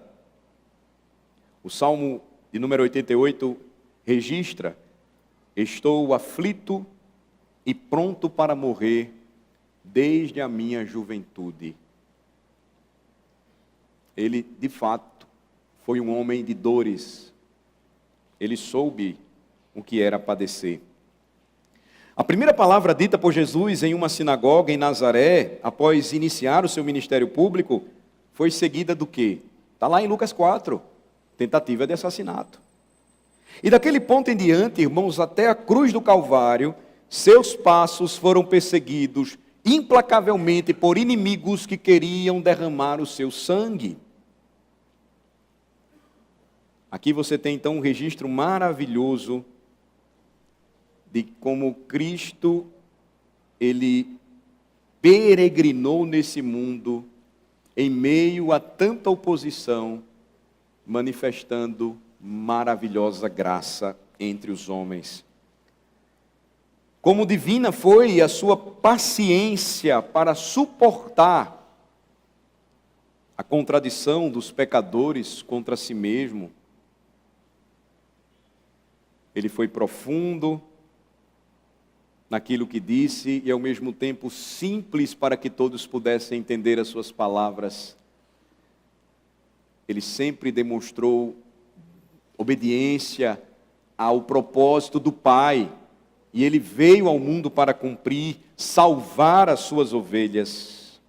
O Salmo de número 88 registra: estou aflito e pronto para morrer desde a minha juventude. Ele, de fato, foi um homem de dores. Ele soube o que era padecer. A primeira palavra dita por Jesus em uma sinagoga em Nazaré, após iniciar o seu ministério público, foi seguida do quê? Está lá em Lucas 4, tentativa de assassinato. E daquele ponto em diante, irmãos, até a cruz do Calvário, seus passos foram perseguidos implacavelmente por inimigos que queriam derramar o seu sangue. Aqui você tem então um registro maravilhoso de como Cristo, ele peregrinou nesse mundo em meio a tanta oposição, manifestando maravilhosa graça entre os homens. Como divina foi a sua paciência para suportar a contradição dos pecadores contra si mesmo. Ele foi profundo naquilo que disse e ao mesmo tempo simples para que todos pudessem entender as suas palavras. Ele sempre demonstrou obediência ao propósito do Pai. E ele veio ao mundo para cumprir, salvar as suas ovelhas.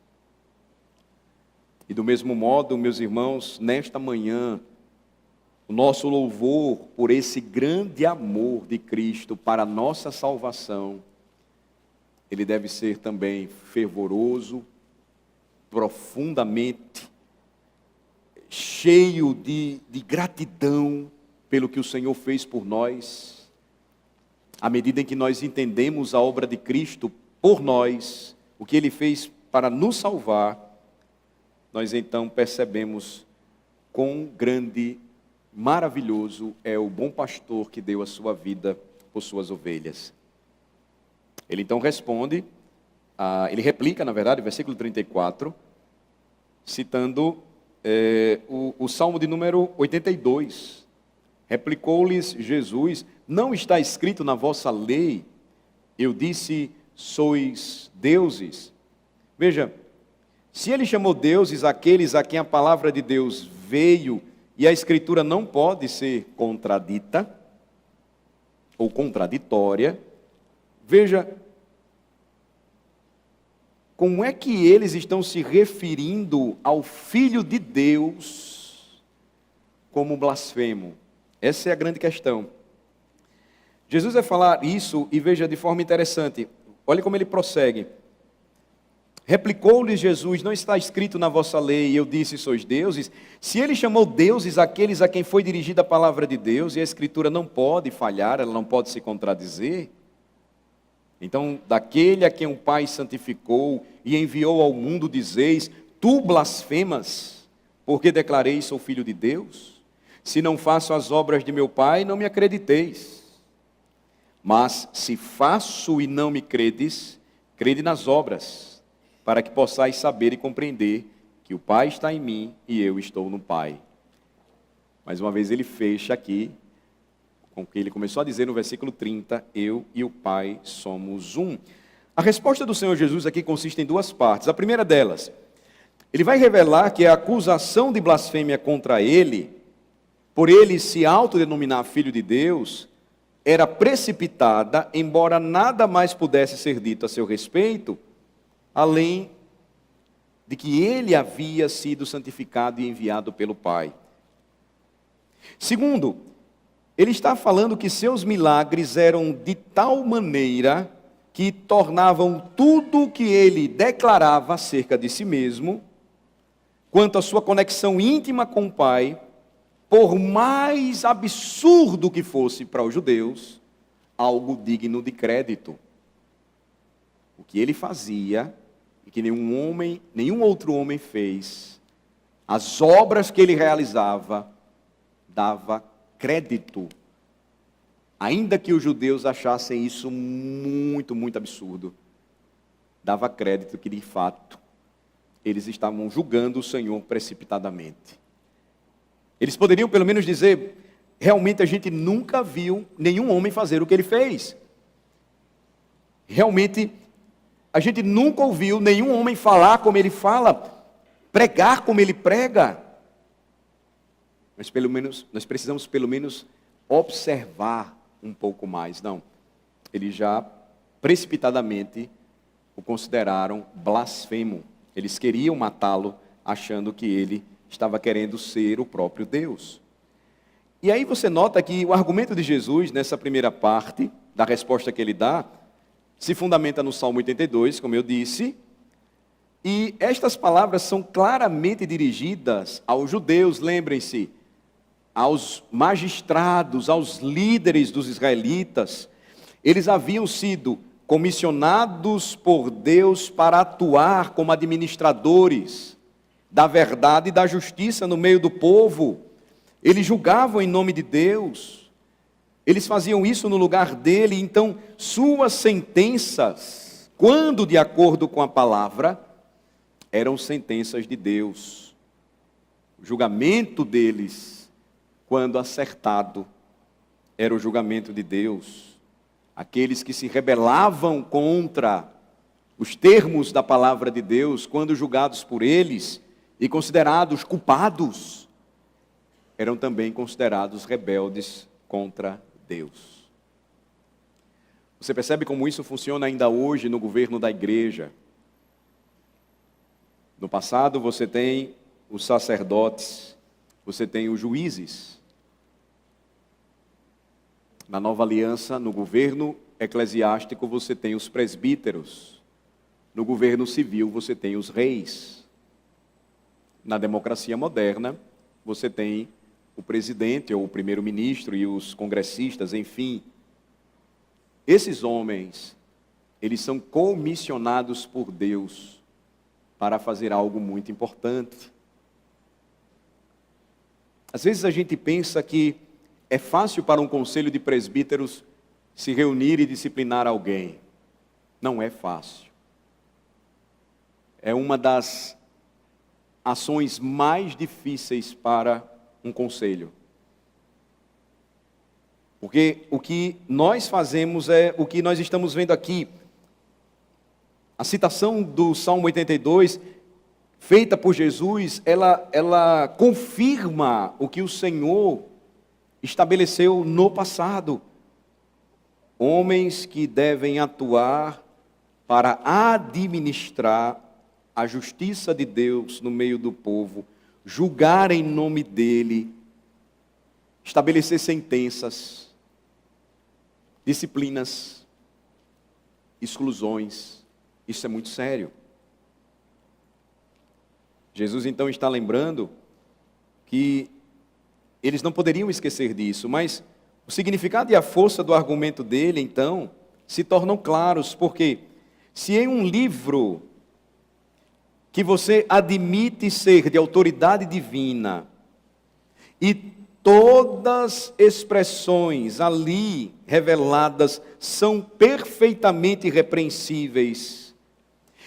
E do mesmo modo, meus irmãos, nesta manhã, o nosso louvor por esse grande amor de Cristo para a nossa salvação, ele deve ser também fervoroso, profundamente, cheio de gratidão pelo que o Senhor fez por nós. À medida em que nós entendemos a obra de Cristo por nós, o que Ele fez para nos salvar, nós então percebemos quão grande, maravilhoso é o bom pastor que deu a sua vida por suas ovelhas. Ele então responde, ele replica, na verdade, versículo 34, citando o Salmo de número 82. Replicou-lhes Jesus: não está escrito na vossa lei, eu disse, sois deuses. Veja, se ele chamou deuses aqueles a quem a palavra de Deus veio, e a Escritura não pode ser contradita, ou contraditória, veja, como é que eles estão se referindo ao Filho de Deus como blasfemo? Essa é a grande questão. Jesus vai falar isso e veja de forma interessante. Olha como ele prossegue. Replicou-lhes Jesus: não está escrito na vossa lei, eu disse, sois deuses? Se ele chamou deuses aqueles a quem foi dirigida a palavra de Deus, e a Escritura não pode falhar, ela não pode se contradizer, Então, daquele a quem o Pai santificou e enviou ao mundo, dizeis: tu blasfemas, porque declarei sou filho de Deus? Se não faço as obras de meu Pai, não me acrediteis. Mas se faço e não me credes, crede nas obras, para que possais saber e compreender que o Pai está em mim e eu estou no Pai. Mais uma vez ele fecha aqui, com o que ele começou a dizer no versículo 30, eu e o Pai somos um. A resposta do Senhor Jesus aqui consiste em duas partes. A primeira delas, ele vai revelar que a acusação de blasfêmia contra ele, por ele se autodenominar filho de Deus, era precipitada, embora nada mais pudesse ser dito a seu respeito, além de que ele havia sido santificado e enviado pelo Pai. Segundo, ele está falando que seus milagres eram de tal maneira que tornavam tudo o que ele declarava acerca de si mesmo, quanto à sua conexão íntima com o Pai, por mais absurdo que fosse para os judeus, algo digno de crédito. O que ele fazia, e que nenhum outro homem fez, as obras que ele realizava, dava crédito. Ainda que os judeus achassem isso muito, muito absurdo, dava crédito que, de fato, eles estavam julgando o Senhor precipitadamente. Eles poderiam pelo menos dizer, realmente a gente nunca viu nenhum homem fazer o que ele fez. Realmente, a gente nunca ouviu nenhum homem falar como ele fala, pregar como ele prega. Mas nós precisamos pelo menos observar um pouco mais. Não, eles já precipitadamente o consideraram blasfemo. Eles queriam matá-lo, achando que ele estava querendo ser o próprio Deus. E aí você nota que o argumento de Jesus, nessa primeira parte, da resposta que ele dá, se fundamenta no Salmo 82, como eu disse, e estas palavras são claramente dirigidas aos judeus, lembrem-se, aos magistrados, aos líderes dos israelitas. Eles haviam sido comissionados por Deus para atuar como administradores da verdade e da justiça no meio do povo. Eles julgavam em nome de Deus, eles faziam isso no lugar dele. Então suas sentenças, quando de acordo com a palavra, eram sentenças de Deus. O julgamento deles, quando acertado, era o julgamento de Deus. Aqueles que se rebelavam contra os termos da palavra de Deus, quando julgados por eles e considerados culpados, eram também considerados rebeldes contra Deus. Você percebe como isso funciona ainda hoje no governo da igreja? No passado você tem os sacerdotes, você tem os juízes. Na nova aliança, no governo eclesiástico, você tem os presbíteros. No governo civil, você tem os reis. Na democracia moderna, você tem o presidente ou o primeiro-ministro e os congressistas, enfim. Esses homens, eles são comissionados por Deus para fazer algo muito importante. Às vezes a gente pensa que é fácil para um conselho de presbíteros se reunir e disciplinar alguém. Não é fácil. É uma das ações mais difíceis para um conselho. Porque o que nós fazemos é o que nós estamos vendo aqui. A citação do Salmo 82, feita por Jesus, ela confirma o que o Senhor estabeleceu no passado. Homens que devem atuar para administrar a justiça de Deus no meio do povo, julgar em nome dele, estabelecer sentenças, disciplinas, exclusões. Isso é muito sério. Jesus então está lembrando que eles não poderiam esquecer disso, mas o significado e a força do argumento dele, então, se tornam claros, porque se em um livro que você admite ser de autoridade divina, e todas expressões ali reveladas são perfeitamente repreensíveis,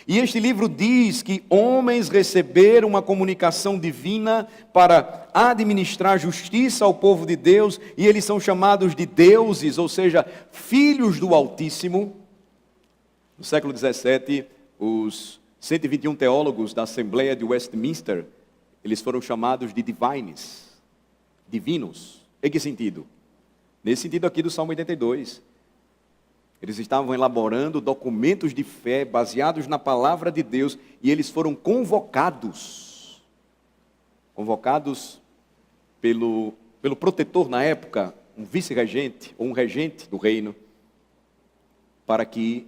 e este livro diz que homens receberam uma comunicação divina para administrar justiça ao povo de Deus, e eles são chamados de deuses, ou seja, filhos do Altíssimo. No século XVII, os 121 teólogos da Assembleia de Westminster, eles foram chamados de divinos. Em que sentido? Nesse sentido aqui do Salmo 82. Eles estavam elaborando documentos de fé baseados na palavra de Deus, e eles foram convocados pelo protetor na época, um vice-regente ou um regente do reino, para que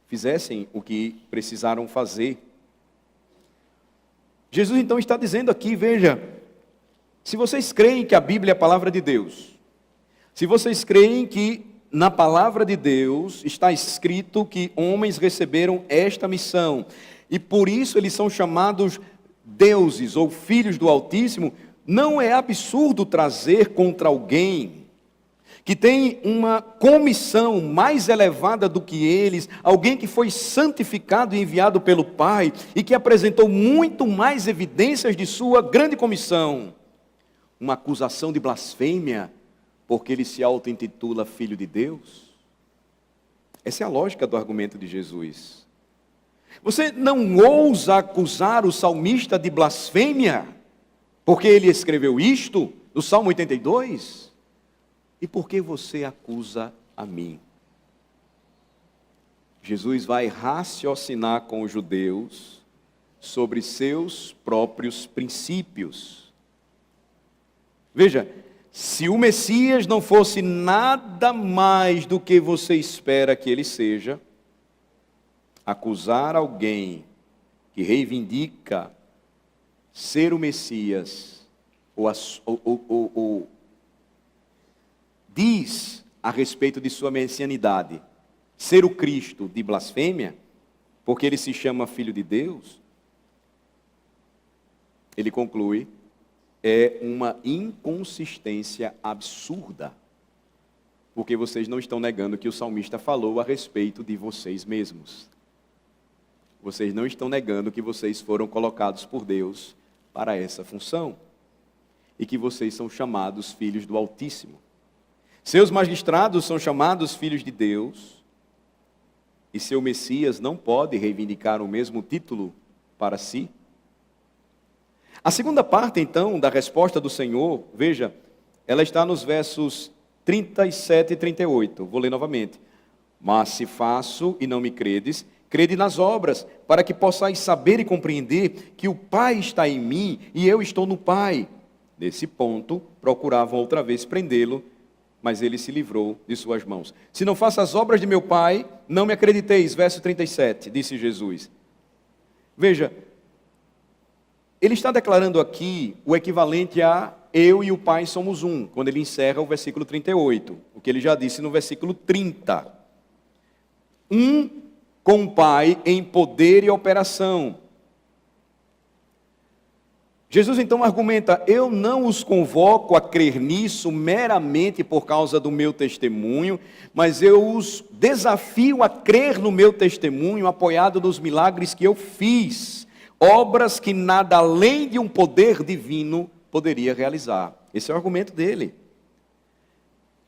fizessem o que precisaram fazer. Jesus então está dizendo aqui, veja, se vocês creem que a Bíblia é a palavra de Deus, se vocês creem que na palavra de Deus está escrito que homens receberam esta missão, e por isso eles são chamados deuses ou filhos do Altíssimo, não é absurdo trazer contra alguém que tem uma comissão mais elevada do que eles, alguém que foi santificado e enviado pelo Pai, e que apresentou muito mais evidências de sua grande comissão, uma acusação de blasfêmia, porque ele se auto-intitula Filho de Deus? Essa é a lógica do argumento de Jesus. Você não ousa acusar o salmista de blasfêmia, porque ele escreveu isto, no Salmo 82? E por que você acusa a mim? Jesus vai raciocinar com os judeus sobre seus próprios princípios. Veja, se o Messias não fosse nada mais do que você espera que ele seja, acusar alguém que reivindica ser o Messias, ou diz a respeito de sua messianidade, ser o Cristo, de blasfêmia, porque ele se chama Filho de Deus, ele conclui, é uma inconsistência absurda, porque vocês não estão negando que o salmista falou a respeito de vocês mesmos. Vocês não estão negando que vocês foram colocados por Deus para essa função, e que vocês são chamados filhos do Altíssimo. Seus magistrados são chamados filhos de Deus, e seu Messias não pode reivindicar o mesmo título para si. A segunda parte, então, da resposta do Senhor, veja, ela está nos versos 37 e 38. Vou ler novamente. Mas se faço e não me credes, crede nas obras, para que possais saber e compreender que o Pai está em mim e eu estou no Pai. Nesse ponto, procuravam outra vez prendê-lo, mas ele se livrou de suas mãos. Se não faço as obras de meu Pai, não me acrediteis. Verso 37, disse Jesus. Veja, ele está declarando aqui o equivalente a eu e o Pai somos um, quando ele encerra o versículo 38, o que ele já disse no versículo 30. Um com o Pai em poder e operação. Jesus então argumenta, eu não os convoco a crer nisso meramente por causa do meu testemunho, mas eu os desafio a crer no meu testemunho, apoiado nos milagres que eu fiz. Obras que nada além de um poder divino poderia realizar. Esse é o argumento dele.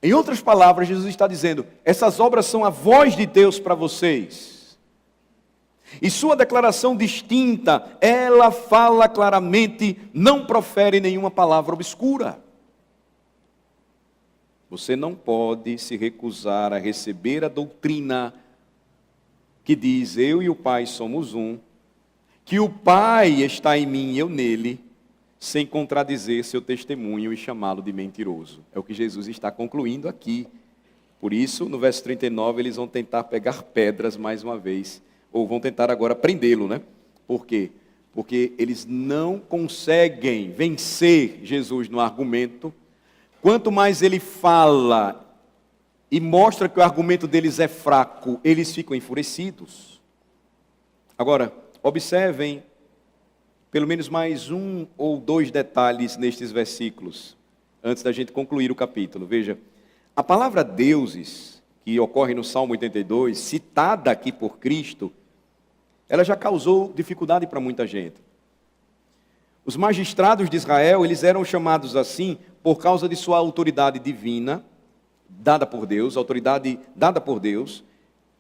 Em outras palavras, Jesus está dizendo, essas obras são a voz de Deus para vocês. E sua declaração distinta, ela fala claramente, não profere nenhuma palavra obscura. Você não pode se recusar a receber a doutrina que diz, eu e o Pai somos um, que o Pai está em mim e eu nele, sem contradizer seu testemunho e chamá-lo de mentiroso. É o que Jesus está concluindo aqui. Por isso, no verso 39, eles vão tentar pegar pedras mais uma vez, ou vão tentar agora prendê-lo, né? Por quê? Porque eles não conseguem vencer Jesus no argumento. Quanto mais ele fala e mostra que o argumento deles é fraco, eles ficam enfurecidos. Agora, observem pelo menos mais um ou dois detalhes nestes versículos, antes da gente concluir o capítulo. Veja, a palavra deuses, que ocorre no Salmo 82, citada aqui por Cristo, ela já causou dificuldade para muita gente. Os magistrados de Israel, eles eram chamados assim por causa de sua autoridade divina, dada por Deus, autoridade dada por Deus,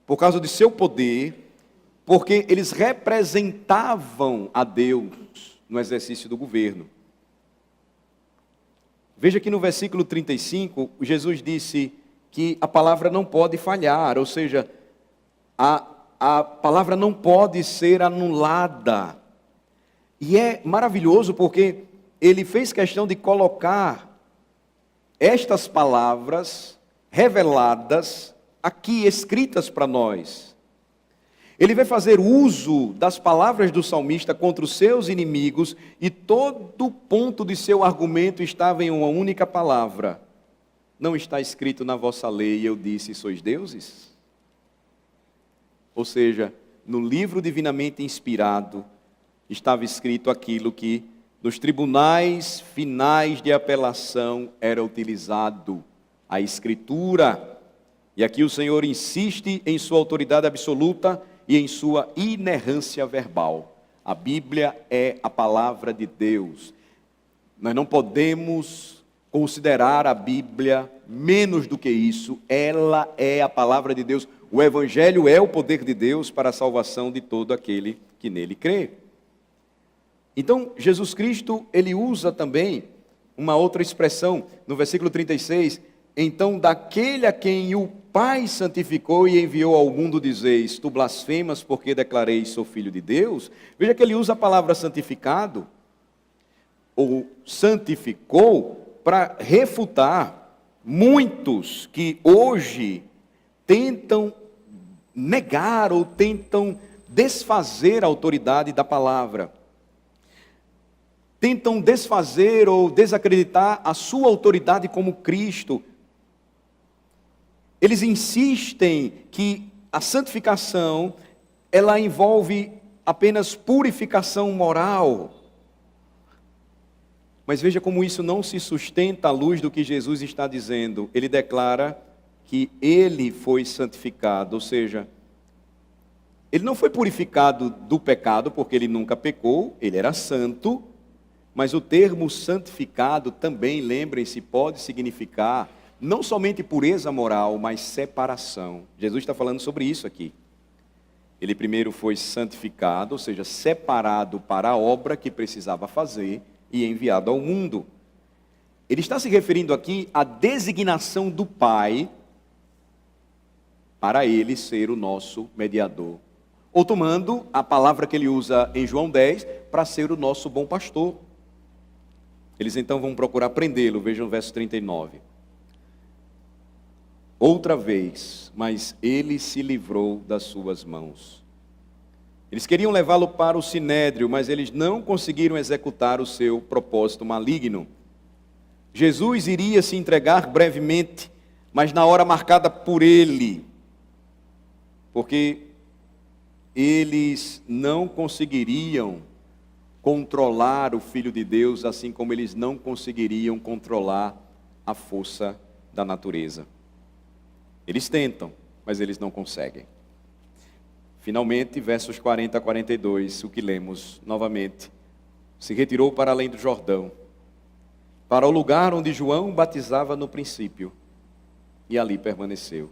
por causa de seu poder, porque eles representavam a Deus no exercício do governo. Veja que no versículo 35, Jesus disse que a palavra não pode falhar, ou seja, a palavra não pode ser anulada. E é maravilhoso porque ele fez questão de colocar estas palavras reveladas aqui, escritas para nós. Ele vai fazer uso das palavras do salmista contra os seus inimigos e todo o ponto de seu argumento estava em uma única palavra. Não está escrito na vossa lei, eu disse, sois deuses? Ou seja, no livro divinamente inspirado, estava escrito aquilo que nos tribunais finais de apelação era utilizado, a Escritura. E aqui o Senhor insiste em sua autoridade absoluta e em sua inerrância verbal. A Bíblia é a palavra de Deus. Nós não podemos considerar a Bíblia menos do que isso. Ela é a palavra de Deus. O Evangelho é o poder de Deus para a salvação de todo aquele que nele crê. Então, Jesus Cristo, ele usa também uma outra expressão, no versículo 36, então daquele a quem o Pai santificou e enviou ao mundo, dizeis, tu blasfemas porque declarei sou filho de Deus. Veja que ele usa a palavra santificado, ou santificou, para refutar muitos que hoje tentam negar ou tentam desfazer a autoridade da palavra. Tentam desfazer ou desacreditar a sua autoridade como Cristo. Eles insistem que a santificação, ela envolve apenas purificação moral. Mas veja como isso não se sustenta à luz do que Jesus está dizendo. Ele declara que ele foi santificado, ou seja, ele não foi purificado do pecado, porque ele nunca pecou, ele era santo, mas o termo santificado também, lembrem-se, pode significar não somente pureza moral, mas separação. Jesus está falando sobre isso aqui. Ele primeiro foi santificado, ou seja, separado para a obra que precisava fazer e enviado ao mundo. Ele está se referindo aqui à designação do Pai para ele ser o nosso mediador. Ou tomando a palavra que ele usa em João 10, para ser o nosso bom pastor. Eles então vão procurar prendê-lo, vejam o verso 39. Outra vez, mas ele se livrou das suas mãos. Eles queriam levá-lo para o sinédrio, mas eles não conseguiram executar o seu propósito maligno. Jesus iria se entregar brevemente, mas na hora marcada por ele, porque eles não conseguiriam controlar o Filho de Deus, assim como eles não conseguiriam controlar a força da natureza. Eles tentam, mas eles não conseguem. Finalmente, versos 40 a 42, o que lemos novamente. Se retirou para além do Jordão, para o lugar onde João batizava no princípio, e ali permaneceu.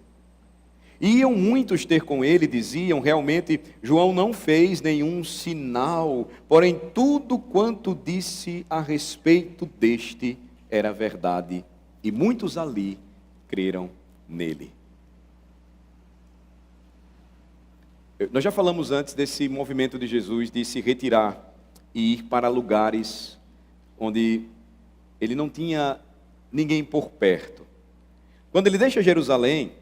Iam muitos ter com ele, diziam, realmente, João não fez nenhum sinal, porém tudo quanto disse a respeito deste era verdade, e muitos ali creram nele. Nós já falamos antes desse movimento de Jesus de se retirar e ir para lugares onde ele não tinha ninguém por perto. Quando ele deixa Jerusalém,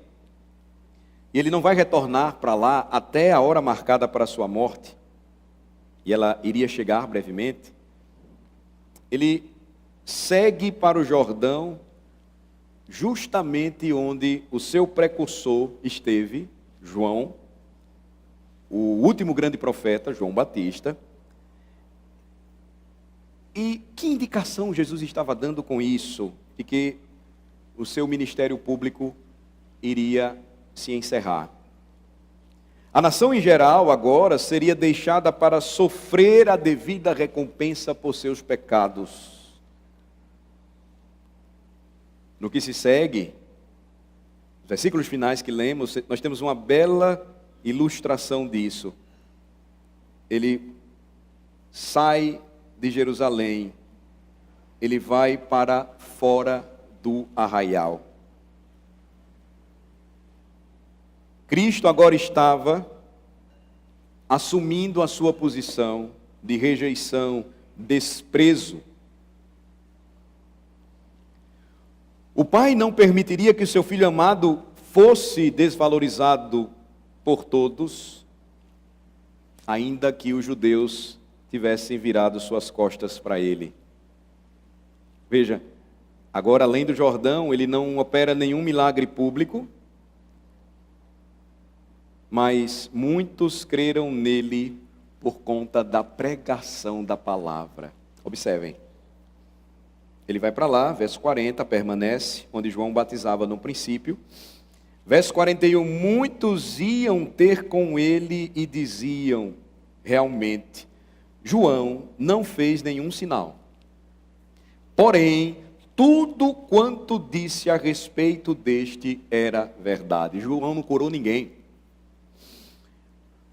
e ele não vai retornar para lá até a hora marcada para a sua morte, e ela iria chegar brevemente, ele segue para o Jordão, justamente onde o seu precursor esteve, João, o último grande profeta, João Batista. E que indicação Jesus estava dando com isso? De que o seu ministério público iria se encerrar. A nação em geral agora seria deixada para sofrer a devida recompensa por seus pecados. No que se segue, os versículos finais que lemos, nós temos uma bela ilustração disso. Ele sai de Jerusalém, ele vai para fora do arraial. Cristo agora estava assumindo a sua posição de rejeição, desprezo. O Pai não permitiria que o seu Filho amado fosse desvalorizado por todos, ainda que os judeus tivessem virado suas costas para ele. Veja, agora além do Jordão, ele não opera nenhum milagre público, mas muitos creram nele por conta da pregação da palavra. Observem, ele vai para lá, verso 40, permanece, onde João batizava no princípio. Verso 41, muitos iam ter com ele e diziam, realmente, João não fez nenhum sinal. Porém, tudo quanto disse a respeito deste era verdade. João não curou ninguém.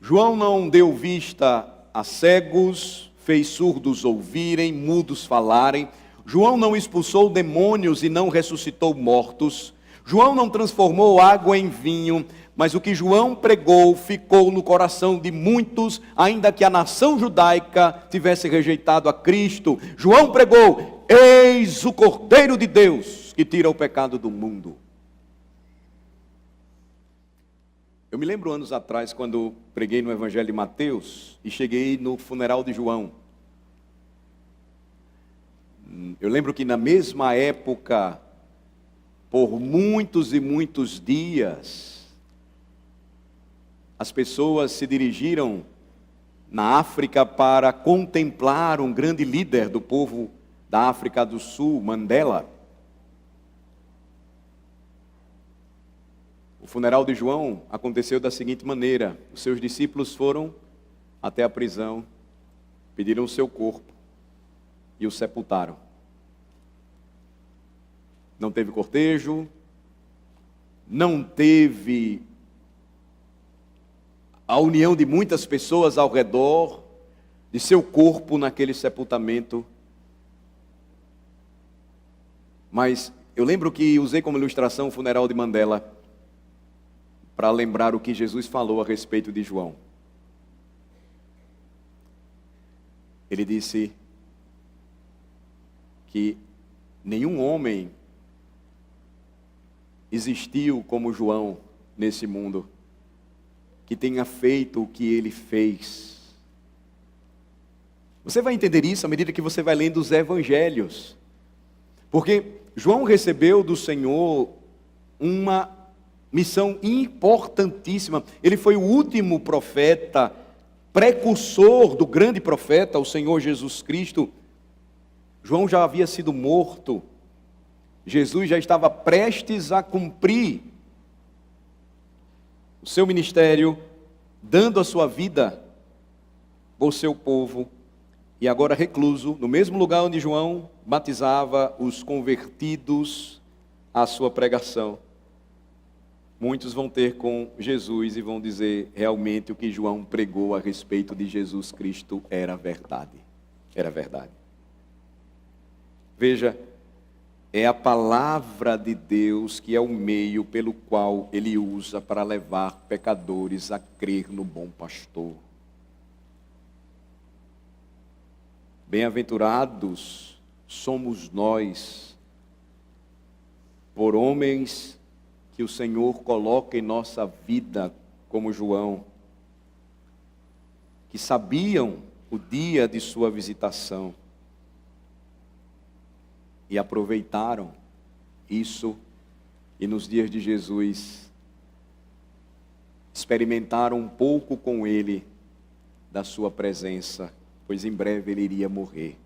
João não deu vista a cegos, fez surdos ouvirem, mudos falarem. João não expulsou demônios e não ressuscitou mortos. João não transformou água em vinho, mas o que João pregou ficou no coração de muitos, ainda que a nação judaica tivesse rejeitado a Cristo. João pregou, eis o Cordeiro de Deus que tira o pecado do mundo. Eu me lembro anos atrás, quando preguei no Evangelho de Mateus e cheguei no funeral de João. Eu lembro que na mesma época, por muitos e muitos dias, as pessoas se dirigiram na África para contemplar um grande líder do povo da África do Sul, Mandela. O funeral de João aconteceu da seguinte maneira: os seus discípulos foram até a prisão, pediram o seu corpo e o sepultaram. Não teve cortejo, não teve a união de muitas pessoas ao redor de seu corpo naquele sepultamento. Mas eu lembro que usei como ilustração o funeral de Mandela para lembrar o que Jesus falou a respeito de João. Ele disse que nenhum homem existiu como João nesse mundo, que tenha feito o que ele fez. Você vai entender isso à medida que você vai lendo os evangelhos, porque João recebeu do Senhor uma missão importantíssima. Ele foi o último profeta, precursor do grande profeta, o Senhor Jesus Cristo. João já havia sido morto. Jesus já estava prestes a cumprir o seu ministério, dando a sua vida por seu povo, e agora recluso, no mesmo lugar onde João batizava os convertidos à sua pregação. Muitos vão ter com Jesus e vão dizer, realmente o que João pregou a respeito de Jesus Cristo era verdade. Era verdade. Veja, é a palavra de Deus que é o meio pelo qual Ele usa para levar pecadores a crer no bom pastor. Bem-aventurados somos nós, por homens que o Senhor coloca em nossa vida, como João, que sabiam o dia de sua visitação e aproveitaram isso e nos dias de Jesus experimentaram um pouco com Ele da sua presença, pois em breve Ele iria morrer.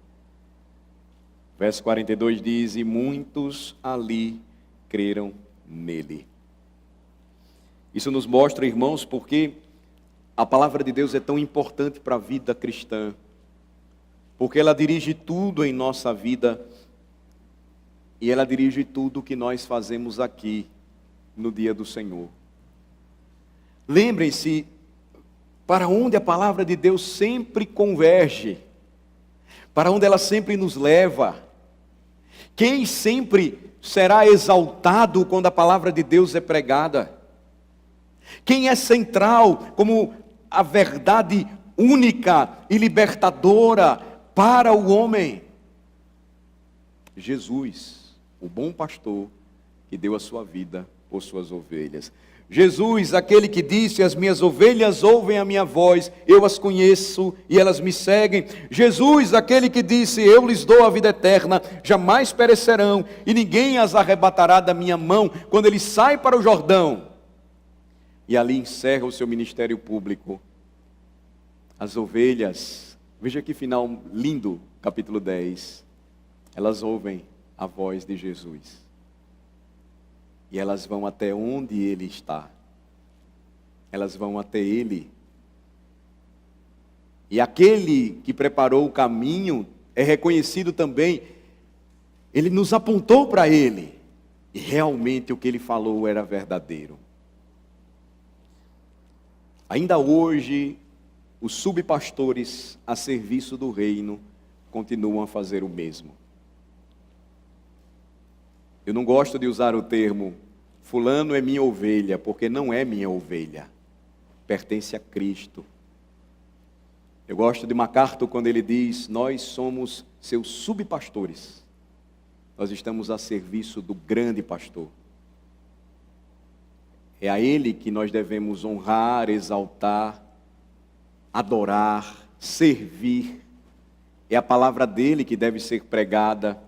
Verso 42 diz: e muitos ali creram nele. Isso nos mostra, irmãos, porque a palavra de Deus é tão importante para a vida cristã, porque ela dirige tudo em nossa vida e ela dirige tudo o que nós fazemos aqui no dia do Senhor. Lembrem-se, para onde a palavra de Deus sempre converge, para onde ela sempre nos leva. Quem sempre será exaltado quando a palavra de Deus é pregada? Quem é central como a verdade única e libertadora para o homem? Jesus, o bom pastor que deu a sua vida por suas ovelhas. Jesus, aquele que disse: as minhas ovelhas ouvem a minha voz, eu as conheço e elas me seguem. Jesus, aquele que disse: eu lhes dou a vida eterna, jamais perecerão e ninguém as arrebatará da minha mão. Quando ele sai para o Jordão e ali encerra o seu ministério público, as ovelhas, veja que final lindo, capítulo 10, elas ouvem a voz de Jesus. E elas vão até onde Ele está. Elas vão até Ele. E aquele que preparou o caminho é reconhecido também. Ele nos apontou para Ele. E realmente o que Ele falou era verdadeiro. Ainda hoje, os subpastores a serviço do reino continuam a fazer o mesmo. Eu não gosto de usar o termo fulano é minha ovelha, porque não é minha ovelha, pertence a Cristo. Eu gosto de MacArthur quando ele diz: nós somos seus subpastores, nós estamos a serviço do grande pastor. É a Ele que nós devemos honrar, exaltar, adorar, servir. É a palavra dele que deve ser pregada.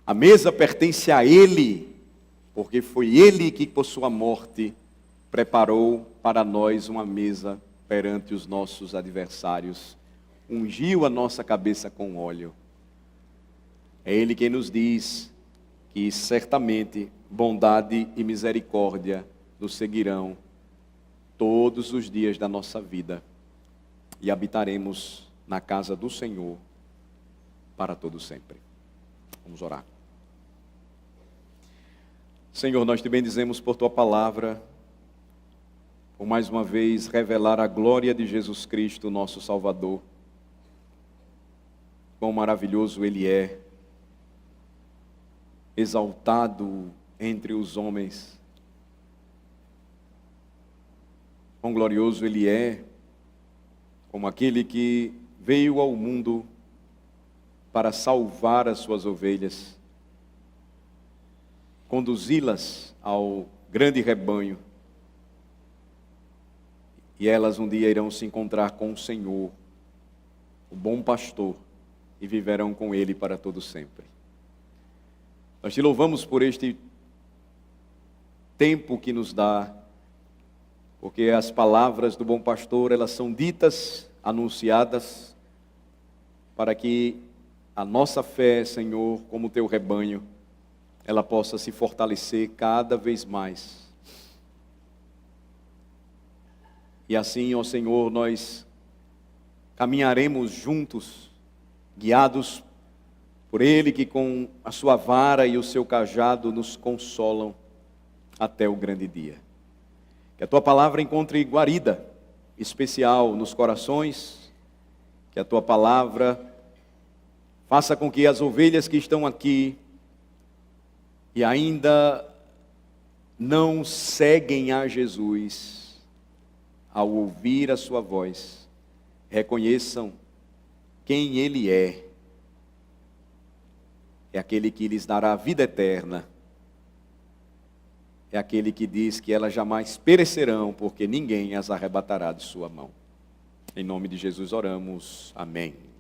A mesa pertence a Ele, porque foi Ele que por sua morte preparou para nós uma mesa perante os nossos adversários, ungiu a nossa cabeça com óleo. É Ele quem nos diz que certamente bondade e misericórdia nos seguirão todos os dias da nossa vida e habitaremos na casa do Senhor para todo sempre. Vamos orar. Senhor, nós te bendizemos por tua palavra, por mais uma vez revelar a glória de Jesus Cristo, nosso Salvador. Quão maravilhoso Ele é, exaltado entre os homens. Quão glorioso Ele é, como aquele que veio ao mundo para salvar as suas ovelhas, conduzi-las ao grande rebanho, e elas um dia irão se encontrar com o Senhor, o bom pastor, e viverão com Ele para todo sempre. Nós te louvamos por este tempo que nos dá, porque as palavras do bom pastor, elas são ditas, anunciadas, para que a nossa fé, Senhor, como teu rebanho, ela possa se fortalecer cada vez mais. E assim, ó Senhor, nós caminharemos juntos, guiados por Ele que com a sua vara e o seu cajado nos consolam até o grande dia. Que a tua palavra encontre guarida especial nos corações, que a tua palavra faça com que as ovelhas que estão aqui e ainda não seguem a Jesus, ao ouvir a sua voz, reconheçam quem Ele é. É aquele que lhes dará a vida eterna. É aquele que diz que elas jamais perecerão, porque ninguém as arrebatará de sua mão. Em nome de Jesus oramos. Amém.